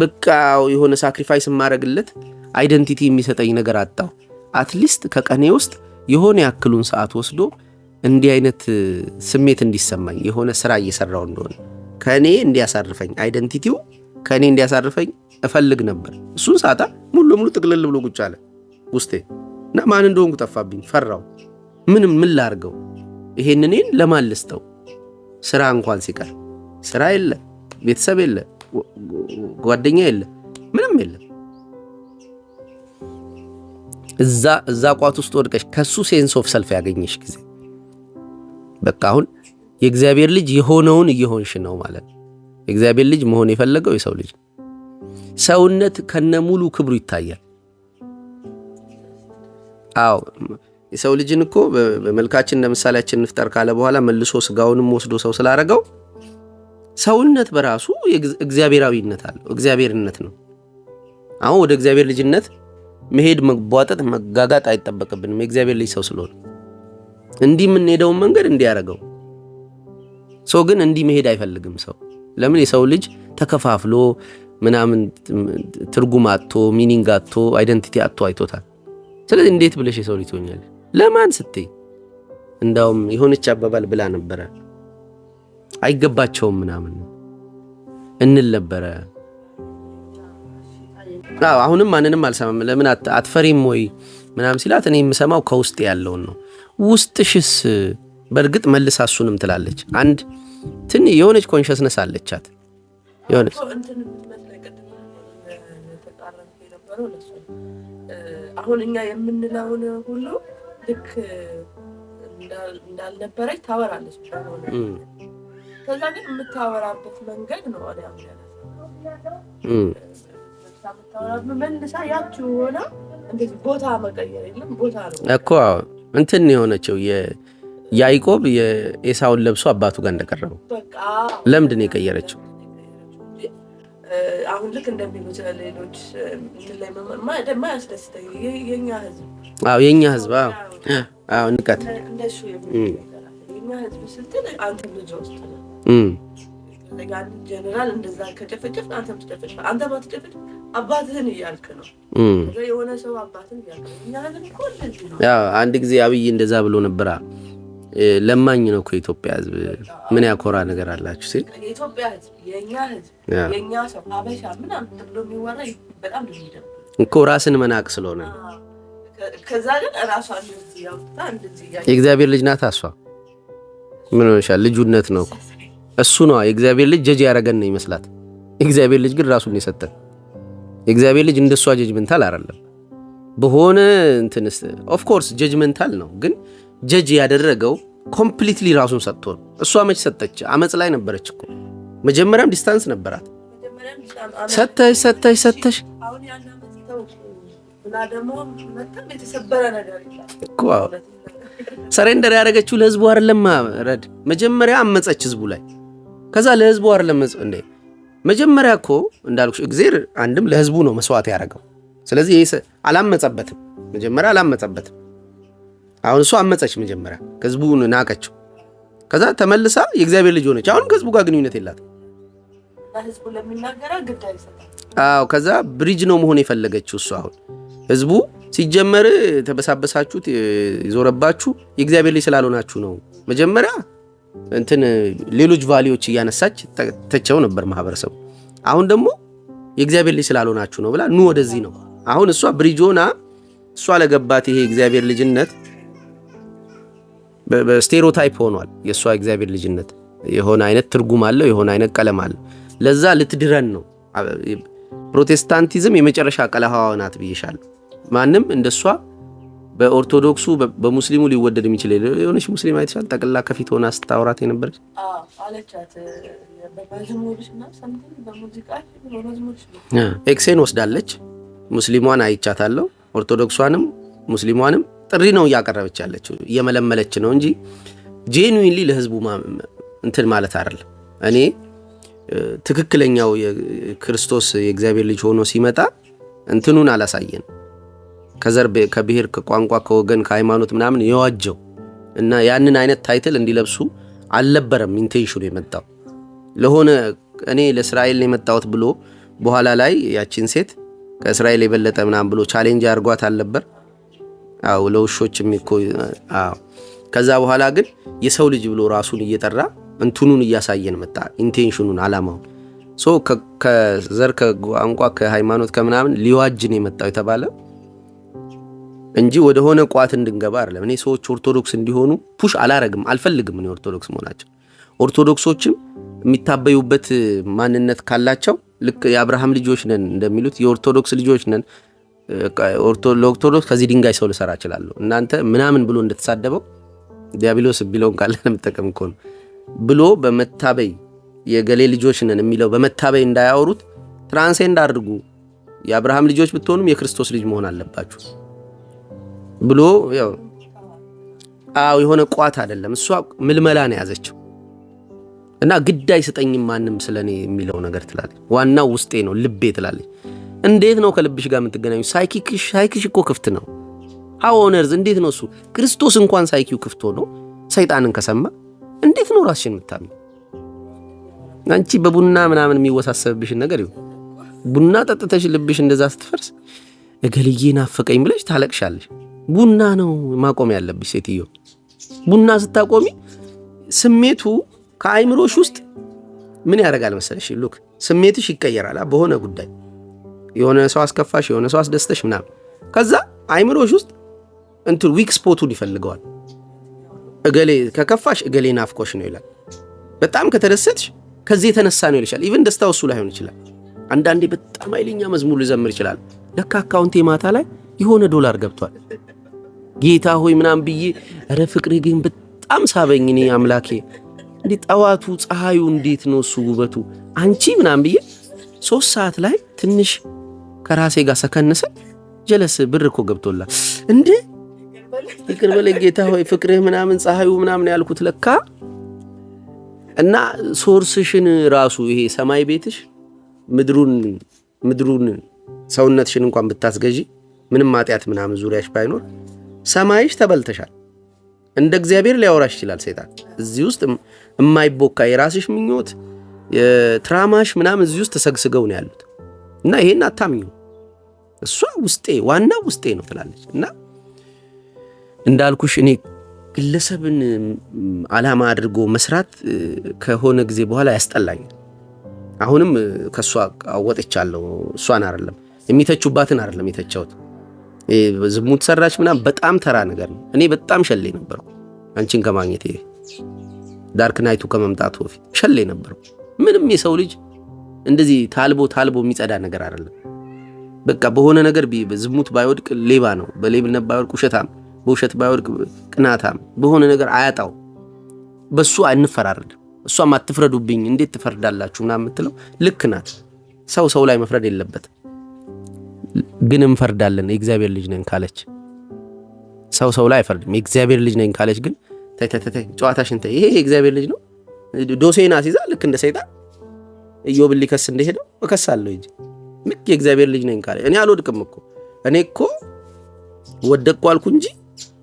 በቃ የሆነ ሳክሪፋይስ ማረግለት አይደንቲቲ የሚሰጠኝ ነገር አጣው። አትሊስት ከቀኔ ውስጥ የሆነ ያክሉን ሰዓት ወስዶ እንዲህ አይነት ስሜት እንዲሰማኝ የሆነ ስራ እየሰራው እንደሆነ ከኔ እንዲያሳርፈኝ አይደንቲቲው ከኔ እንዲያሳርፈኝ እፈልግ ነበር። እሱን ሳጣ ሙሉ ጥቅልል ብሎ ቁጭ አለ ውስጤ እና ማን እንደሆንኩ ጠፋብኝ። ፈራው። ምን ላርገው? ይሄንን ለማን ልስጠው? ስራ እንኳን ሲቀር ስራ የለ፣ ቤተሰብ የለ፣ ጓደኛ የለ፣ ምንም የለ። እዛ ቋት ውስጥ ወድቀሽ ከሱ ሴንስ ኦፍ ሰልፍ ያገኘሽ ጊዜ በቃ አሁን የእግዚአብሔር ልጅ የሆነውን እየሆንሽ ነው ማለት ነው። የእግዚአብሔር ልጅ መሆን የፈለገው የሰው ልጅ ሰውነት ከነሙሉ ክብሩ ይታያል። አዎ የሰው ልጅን እኮ በመልካችን ለምሳሌያችን እንፍጠር ካለ በኋላ መልሶ ስጋውንም ወስዶ ሰው ስላረገው ሰውነት በራሱ እግዚአብሔራዊነት አለው፣ እግዚአብሔርነት ነው። አሁን ወደ እግዚአብሔር ልጅነት መሄድ መጓጠጥ መጋጋጥ አይጠበቅብንም የእግዚአብሔር ልጅ ሰው ስለሆነ። እንዲህ የምንሄደውን መንገድ እንዲያረገው ሰው ግን እንዲህ መሄድ አይፈልግም ሰው። ለምን? የሰው ልጅ ተከፋፍሎ ምናምን ትርጉም አጥቶ ሚኒንግ አጥቶ አይደንቲቲ አጥቶ አይቶታል። ስለዚህ እንዴት ብለሽ የሰው ልጅ ትሆኛለሽ? ለማን ስትይ እንዳውም የሆነች አባባል ብላ ነበረ አይገባቸውም ምናምን እንል ነበረ። አሁንም ማንንም አልሰማም። ለምን አትፈሪም ወይ ምናምን ሲላት እኔ የምሰማው ከውስጥ ያለውን ነው። ውስጥሽስ በእርግጥ መልሳ እሱንም ትላለች። አንድ የሆነች ኮንሽስነስ አለቻት የሆነች አሁን እኛ የምንለውን ሁሉ ልክ እንዳልነበረች ታወራለች። ከዛ ግን የምታወራበት መንገድ ነው ወዲያ መልሳ ያችሁ ሆና እንደዚህ ቦታ መቀየር የለም ቦታ ነው እኮ እንትን የሆነችው ያዕቆብ የኤሳውን ለብሶ አባቱ ጋር እንደቀረበው በቃ ለምንድን ነው የቀየረችው? አሁን ልክ እንደሚሉት ሌሎች ላይ ማማ ያስደስተኝ የኛ ህዝብ የኛ ህዝብ ንቀት እንደሱ የኛ ህዝብ ስትል አንተ ልጅ ውስጥ ነው ለጋን ጀነራል እንደዛ ከጨፈጨፍ አንተም ትጨፈጭ አንተ ባትጨፈጭ አባትህን እያልክ ነው። የሆነ ሰው አባትን እያልክ ነው። እኛ ግን እኮ እንደዚህ ነው። አንድ ጊዜ አብይ እንደዛ ብሎ ነበር። ለማኝ ነው ከኢትዮጵያ ህዝብ ምን ያኮራ ነገር አላችሁ ሲል የኢትዮጵያ ህዝብ የኛ ህዝብ የኛ ሰው አበሻ ምናምን ተብሎ የሚወራ በጣም ደስ ይላል እኮ ራስን መናቅ ስለሆነ። ከዛ ግን ራሷ እንደዚህ ያውጣ እንደዚህ የእግዚአብሔር ልጅ ናት እሷ። ምን ሆነሻል? ልጁነት ነው እሱ ነው። የእግዚአብሔር ልጅ ጀጅ ያረገን ነው ይመስላት። የእግዚአብሔር ልጅ ግን ራሱን የሰጠን። የእግዚአብሔር ልጅ እንደሷ ጀጅመንታል አይደለም። በሆነ እንትንስ ኦፍ ኮርስ ጀጅመንታል ነው፣ ግን ጀጅ ያደረገው ኮምፕሊትሊ ራሱን ሰጥቶ ነው። እሷ መች ሰጠች? አመጽ ላይ ነበረች እኮ መጀመሪያም ዲስታንስ ነበራት። ሰተሽ አሁን ያን አመጽ ተው እና ደግሞ መጣም የተሰበረ ነገር ይላል እኮ ሰሬንደር ያደረገችው ለህዝቡ አይደለም። ረድ መጀመሪያ አመጸች ህዝቡ ላይ፣ ከዛ ለህዝቡ አይደለም እንዴ? መጀመሪያ እኮ እንዳልኩሽ እግዚአብሔር አንድም ለህዝቡ ነው መስዋዕት ያደረገው። ስለዚህ ይሄ አላመጸበትም፣ መጀመሪያ አላመጸበትም። አሁን እሷ አመጸች፣ መጀመሪያ ህዝቡን ናቀችው፣ ከዛ ተመልሳ የእግዚአብሔር ልጅ ሆነች። አሁን ከህዝቡ ጋር ግንኙነት የላትም። ህዝቡ ለሚናገራ ግዳይ ይሰጣል። ከዛ ብሪጅ ነው መሆን የፈለገችው እሷ። አሁን ህዝቡ ሲጀመር ተበሳበሳችሁት ይዞረባችሁ የእግዚአብሔር ልጅ ስላልሆናችሁ ነው። መጀመሪያ እንትን ሌሎች ቫልዩዎች እያነሳች ተቸው ነበር ማህበረሰቡ። አሁን ደግሞ የእግዚአብሔር ልጅ ስላልሆናችሁ ነው ብላ ኑ ወደዚህ ነው አሁን እሷ ብሪጆና እሷ ለገባት ይሄ እግዚአብሔር ልጅነት በስቴሪዮታይፕ ሆኗል። የእሷ እግዚአብሔር ልጅነት የሆነ አይነት ትርጉም አለው፣ የሆነ አይነት ቀለም አለው። ለዛ ልትድረን ነው። ፕሮቴስታንቲዝም የመጨረሻ ቀለሃዋ ናት ብዬሻለሁ። ማንም እንደሷ በኦርቶዶክሱ በሙስሊሙ ሊወደድ የሚችል የሆነች ሙስሊም አይተሻል? ጠቅላ ከፊት ሆና ስታወራት የነበረች አለቻት። በመዝሙርሽና ሰምተን በሙዚቃ በመዝሙርሽ ኤክሴን ወስዳለች። ሙስሊሟን አይቻታለሁ። ኦርቶዶክሷንም ሙስሊሟንም ጥሪ ነው እያቀረበች ያለችው፣ እየመለመለች ነው እንጂ ጄኑዊንሊ ለህዝቡ እንትን ማለት አይደለም። እኔ ትክክለኛው የክርስቶስ የእግዚአብሔር ልጅ ሆኖ ሲመጣ እንትኑን አላሳየን። ከዘር ከብሔር ከቋንቋ ከወገን ከሃይማኖት ምናምን የዋጀው እና ያንን አይነት ታይትል እንዲለብሱ አልነበረም ኢንቴንሽኑ የመጣው። ለሆነ እኔ ለእስራኤል ነው የመጣሁት ብሎ በኋላ ላይ ያቺን ሴት ከእስራኤል የበለጠ ምናምን ብሎ ቻሌንጅ አድርጓት አልነበር? አዎ ለውሾች የሚኮ አዎ። ከዛ በኋላ ግን የሰው ልጅ ብሎ ራሱን እየጠራ እንትኑን እያሳየን መጣ፣ ኢንቴንሽኑን አላማውን። ከዘር ከቋንቋ ከሃይማኖት ከምናምን ሊዋጅን የመጣው የተባለ እንጂ ወደ ሆነ ቋት እንድንገባ አይደለም። እኔ ሰዎች ኦርቶዶክስ እንዲሆኑ ፑሽ አላረግም፣ አልፈልግም። እኔ ኦርቶዶክስ መሆናቸው ኦርቶዶክሶችም የሚታበዩበት ማንነት ካላቸው ልክ የአብርሃም ልጆች ነን እንደሚሉት የኦርቶዶክስ ልጆች ነን። ለኦርቶዶክስ ከዚህ ድንጋይ ሰው ልሰራ እችላለሁ እናንተ ምናምን ብሎ እንደተሳደበው ዲያብሎስ ቢለውን ካለ ለምጠቀም እኮ ነው ብሎ በመታበይ የገሌ ልጆች ነን የሚለው በመታበይ እንዳያወሩት ትራንሴንድ አድርጉ። የአብርሃም ልጆች ብትሆኑም የክርስቶስ ልጅ መሆን አለባችሁ ብሎ ያው የሆነ ቋት አይደለም። እሷ ምልመላ ነው ያዘችው እና ግዳይ ስጠኝም ማንም ስለኔ የሚለው ነገር ትላለች። ዋናው ውስጤ ነው ልቤ ትላለች። እንዴት ነው ከልብሽ ጋር የምትገናኙ? ሳይክሽ እኮ ክፍት ነው። አዎነርዝ እንዴት ነው እሱ ክርስቶስ እንኳን ሳይኪው ክፍት ሆኖ ሰይጣንን ከሰማ እንዴት ነው ራስሽን የምታምኚ? አንቺ በቡና ምናምን የሚወሳሰብብሽን ነገር ይሁን ቡና ጠጥተሽ ልብሽ እንደዛ ስትፈርስ እገልዬ ናፈቀኝ ብለሽ ታለቅሻለሽ። ቡና ነው ማቆም ያለብሽ ሴትዮ። ቡና ስታቆሚ ስሜቱ ከአይምሮሽ ውስጥ ምን ያደርጋል መሰለሽ? ሉክ ስሜትሽ ይቀየራል በሆነ ጉዳይ። የሆነ ሰው አስከፋሽ፣ የሆነ ሰው አስደስተሽ ምናምን፣ ከዛ አይምሮሽ ውስጥ እንትን ዊክ ስፖቱን ይፈልገዋል። እገሌ ከከፋሽ እገሌ ናፍቆሽ ነው ይላል። በጣም ከተደሰትሽ ከዚህ የተነሳ ነው ይልሻል። ኢቭን ደስታው እሱ ላይሆን ይችላል። አንዳንዴ በጣም ኃይለኛ መዝሙር ሊዘምር ይችላል። ለካ አካውንቴ ማታ ላይ የሆነ $1 ገብቷል ጌታ ሆይ ምናምን ብዬ ኧረ ፍቅሬ ግን በጣም ሳበኝ እኔ አምላኬ እንዴ ጠዋቱ ፀሐዩ እንዴት ነው እሱ ውበቱ አንቺ ምናምን ብዬ 3 ሰዓት ላይ ትንሽ ከራሴ ጋር ሰከነሰ ጀለስ ብር እኮ ገብቶላ እንዴ ይቅር በለኝ ጌታ ሆይ ፍቅርህ ምናምን ፀሐዩ ምናምን ያልኩት ለካ እና ሶርስሽን ራሱ ይሄ ሰማይ ቤትሽ ምድሩን ሰውነትሽን እንኳን ብታስገዢ ምንም ማጥያት ምናምን ዙሪያሽ ባይኖር ሰማይሽ ተበልተሻል። እንደ እግዚአብሔር ሊያወራሽ ይችላል ሰይጣን። እዚህ ውስጥ የማይቦካ የራስሽ ምኞት የትራማሽ ምናምን እዚህ ውስጥ ተሰግስገው ነው ያሉት እና ይሄን አታምኙ። እሷ ውስጤ ዋናው ውስጤ ነው ትላለች። እና እንዳልኩሽ እኔ ግለሰብን ዓላማ አድርጎ መስራት ከሆነ ጊዜ በኋላ ያስጠላኛል። አሁንም ከሷ አወጥቻለሁ። እሷን አይደለም የሚተቹባትን አይደለም የተቻውት ዝሙት ሰራች ምናምን በጣም ተራ ነገር ነው። እኔ በጣም ሸሌ ነበርኩ አንቺን ከማግኘት ዳርክ ናይቱ ከመምጣቱ በፊት ሸሌ ነበርኩ። ምንም የሰው ልጅ እንደዚህ ታልቦ የሚጸዳ ነገር አይደለም። በቃ በሆነ ነገር ዝሙት ባይወድቅ ሌባ ነው፣ በሌብነት ባይወድቅ ውሸታም፣ በውሸት ባይወድቅ ቅናታም፣ በሆነ ነገር አያጣው። በሱ አንፈራረድ። እሷም አትፍረዱብኝ እንዴት ትፈርዳላችሁ ምናምን የምትለው ልክ ናት። ሰው ላይ መፍረድ የለበትም። ግን እንፈርዳለን። የእግዚአብሔር ልጅ ነኝ ካለች ሰው ላይ አይፈርድም። የእግዚአብሔር ልጅ ነኝ ካለች ግን ተይ ጨዋታሽን ተይ። ይሄ የእግዚአብሔር ልጅ ነው ዶሴና ሲዛ ልክ እንደ ሰይጣን ኢዮብን ሊከስ እንደሄደው እከሳለሁ እንጂ ልክ የእግዚአብሔር ልጅ ነኝ ካለች እኔ አልወድቅም እኮ እኔ እኮ ወደቅኩ አልኩ እንጂ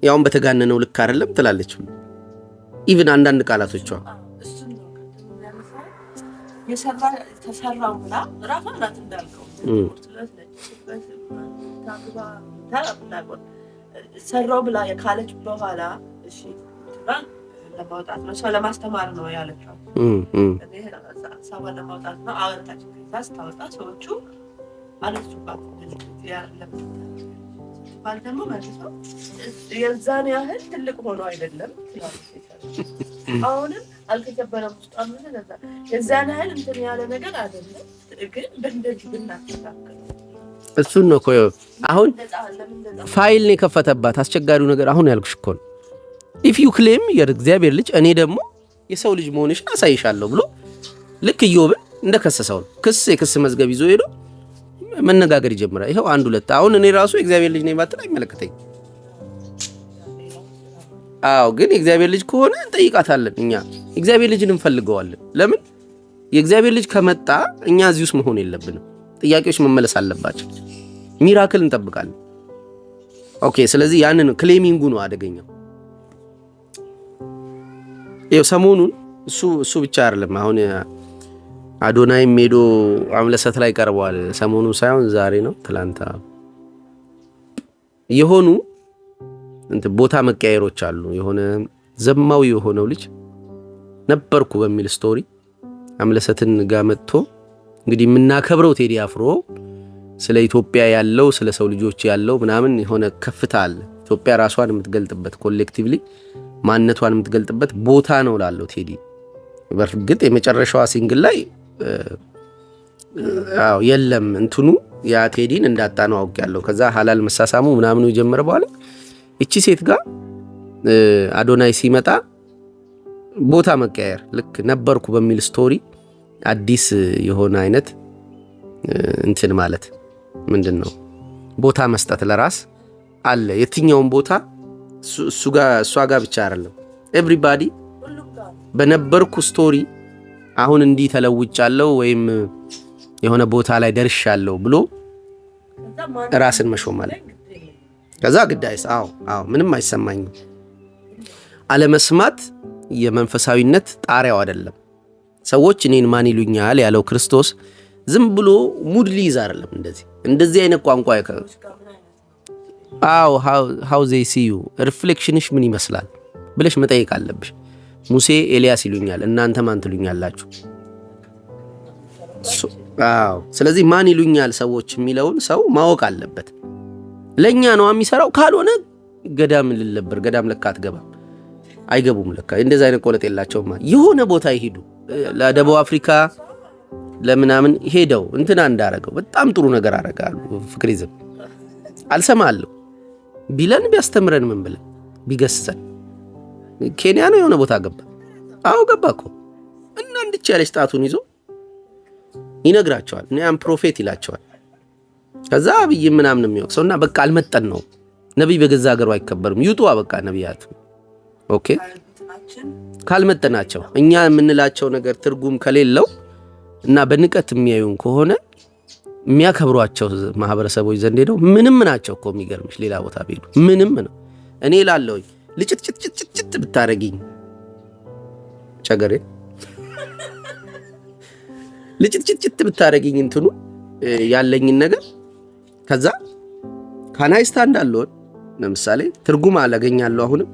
ያውን በተጋነነው ልክ አይደለም ትላለች። ኢቭን አንዳንድ ቃላቶቿ የሰራ ተሰራው ብላ ራሷ ናት እንዳልከው ሰራው ብላ ካለች በኋላ እሺ ለማውጣት ነው ሰው ለማስተማር ነው ያለችው። ሰው ለማውጣት ነው አወጣች። ከዛ ስታወጣ ሰዎቹ አለሱባት ያለም ባልደሞ መልሰው የዛን ያህል ትልቅ ሆኖ አይደለም አሁንም አልተከበረም ውስጥ አመነ ለዛ የዛን ያህል እንትን ያለ ነገር አይደለም ግን በእንደዚህ ብናስተካክል እሱን ነው እኮ አሁን ፋይል ነው የከፈተባት አስቸጋሪው ነገር አሁን ያልኩሽ እኮ ነው if you claim የእግዚአብሔር ልጅ እኔ ደግሞ የሰው ልጅ መሆንሽን አሳይሻለሁ ብሎ ልክ ኢዮብን እንደከሰሰው ክስ የክስ መዝገብ ይዞ ሄዶ መነጋገር ይጀምራል ይሄው 1 2 አሁን እኔ ራሱ የእግዚአብሔር ልጅ ነኝ ባትል አይመለከተኝ አው ግን የእግዚአብሔር ልጅ ከሆነ እንጠይቃታለን እኛ የእግዚአብሔር ልጅን እንፈልገዋለን ለምን የእግዚአብሔር ልጅ ከመጣ እኛ እዚሁስ መሆን የለብንም ጥያቄዎች መመለስ አለባቸው ሚራክል እንጠብቃለን ኦኬ ስለዚህ ያንን ክሌሚንጉ ነው አደገኛው ይሄው ሰሞኑን እሱ ብቻ አይደለም አሁን አዶናይ ሜዶ አምለሰት ላይ ቀርቧል ሰሞኑን ሳይሆን ዛሬ ነው ትላንታ የሆኑ እንት ቦታ መቀያየሮች አሉ የሆነ ዘማዊ የሆነው ልጅ ነበርኩ በሚል ስቶሪ አምለሰትን ጋር መጥቶ እንግዲህ ምናከብረው ቴዲ አፍሮ ስለ ኢትዮጵያ ያለው ስለ ሰው ልጆች ያለው ምናምን የሆነ ከፍታል ኢትዮጵያ ራሷን የምትገልጥበት ኮሌክቲቭሊ ማንነቷን የምትገልጥበት ቦታ ነው ላለው ቴዲ በርግጥ የመጨረሻዋ ሲንግል ላይ የለም እንትኑ ያ ቴዲን እንዳጣነው አውቃለሁ ከዛ ሐላል መሳሳሙ ምናምኑ ይጀምር በኋላ እቺ ሴት ጋር አዶናይ ሲመጣ ቦታ መቀየር ልክ ነበርኩ በሚል ስቶሪ አዲስ የሆነ አይነት እንትን ማለት ምንድነው ቦታ መስጠት ለራስ አለ የትኛውን ቦታ እሷ ጋር ብቻ አይደለም ኤቭሪባዲ በነበርኩ ስቶሪ አሁን እንዲ ተለውጫለሁ ወይም የሆነ ቦታ ላይ ደርሻለሁ ብሎ ራስን መሾም ማለት ከዛ ግዳይስ አዎ ምንም አይሰማኝም አለመስማት የመንፈሳዊነት ጣሪያው አይደለም ሰዎች እኔን ማን ይሉኛል ያለው ክርስቶስ ዝም ብሎ ሙድ ሊይዝ አይደለም እንደዚህ አይነት ቋንቋ how they see you ሪፍሌክሽንሽ ምን ይመስላል ብለሽ መጠየቅ አለብሽ ሙሴ ኤልያስ ይሉኛል እናንተ ማን ትሉኛላችሁ ስለዚህ ማን ይሉኛል ሰዎች የሚለውን ሰው ማወቅ አለበት ለኛ ነው የሚሰራው ካልሆነ ገዳም ልልበር ገዳም ለካ አትገባም አይገቡም ለካ እንደዛ አይነት ቆለጥ የላቸውማ የሆነ ቦታ ይሄዱ ለደቡብ አፍሪካ ለምናምን ሄደው እንትና እንዳረገው በጣም ጥሩ ነገር አረጋሉ ፍቅሪዝም አልሰማለሁ ቢለን ቢያስተምረን ምን ብለን ቢገስጸን ኬንያ ነው የሆነ ቦታ ገባ ገባኮ እና እንድቻ ያለች ጣቱን ይዞ ይነግራቸዋል እኔ አም ፕሮፌት ይላቸዋል ከዛ አብይ ምናምን የሚወቅሰውና በቃ አልመጠን ነው ነብይ በገዛ ሀገሩ አይከበርም ይውጡ በቃ ነብያቱ ኦኬ ካልመጠናቸው እኛ የምንላቸው ነገር ትርጉም ከሌለው እና በንቀት የሚያዩን ከሆነ የሚያከብሯቸው ማህበረሰቦች ዘንድ ሄደው ምንም ናቸው እኮ የሚገርምሽ ሌላ ቦታ ቢሄዱ ምንም ነው እኔ ላለውኝ ልጭጭጭጭጭ ብታረጊኝ ቸገሬ ልጭጭጭጭ ብታረጊኝ እንትኑ ያለኝን ነገር ከዛ ካናይስታንድ አለውን ለምሳሌ ትርጉም አላገኛለሁ አሁንም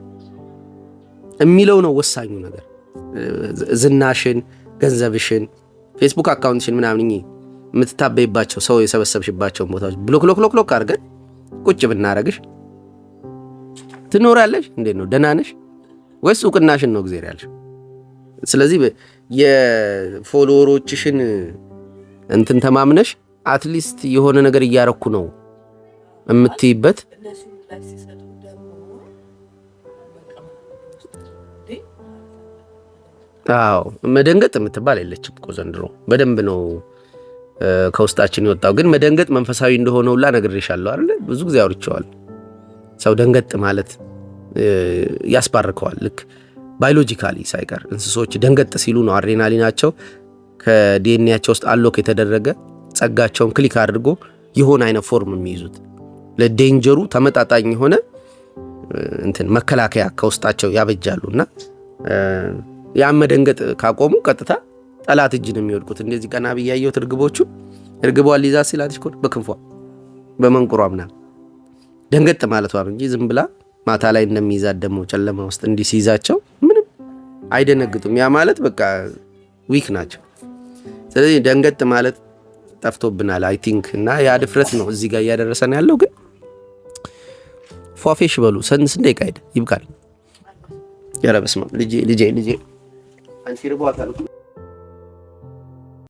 የሚለው ነው ወሳኙ ነገር ዝናሽን ገንዘብሽን ፌስቡክ አካውንትሽን ምናምን የምትታበይባቸው ሰው የሰበሰብሽባቸው ቦታዎች ብሎክ አድርገን ቁጭ ብናረግሽ ትኖራለሽ እንዴት ነው ደህና ነሽ ወይስ ኡቅናሽን ነው እግዚአብሔር ያልሽ ስለዚህ የፎሎወሮችሽን እንትን ተማምነሽ አትሊስት የሆነ ነገር እያረኩ ነው እምትይበት መደንገጥ የምትባል የለችም እኮ ዘንድሮ በደንብ ነው ከውስጣችን ይወጣው ግን መደንገጥ መንፈሳዊ እንደሆነ ሁላ ነግሬሻለሁ አይደል ብዙ ጊዜ አውርቼዋለሁ ሰው ደንገጥ ማለት ያስባርከዋል ልክ ባዮሎጂካሊ ሳይቀር እንስሶች ደንገጥ ሲሉ ነው አድሬናሊናቸው ከዲኤንኤያቸው ውስጥ አሎክ የተደረገ ጸጋቸውን ክሊክ አድርጎ የሆነ አይነት ፎርም የሚይዙት ለዴንጀሩ ተመጣጣኝ የሆነ እንትን መከላከያ ከውስጣቸው ያበጃሉና ያን መደንገጥ ካቆሙ ቀጥታ ጠላት እጅ ነው የሚወድቁት እንደዚህ ቀና በያየው ትርግቦቹ እርግቧል ሊዛ ሲላትሽ ኮድ በክንፏ በመንቁሯምና ደንገጥ ማለቷ ነው እንጂ ዝም ብላ ማታ ላይ እንደሚይዛት ደሞ ጨለማ ውስጥ እንዲሲዛቸው ምንም አይደነግጡም ያ ማለት በቃ ዊክ ናቸው ስለዚህ ደንገጥ ማለት ጠፍቶብናል አይ ቲንክ እና ያ ድፍረት ነው እዚህ ጋር እያደረሰን ያለው። ግን ፏፌሽ በሉ ስንት ደቂቃ ሄደ? ይብቃል። ኧረ በስመ አብ ልጄ አንቺ ርቧታል።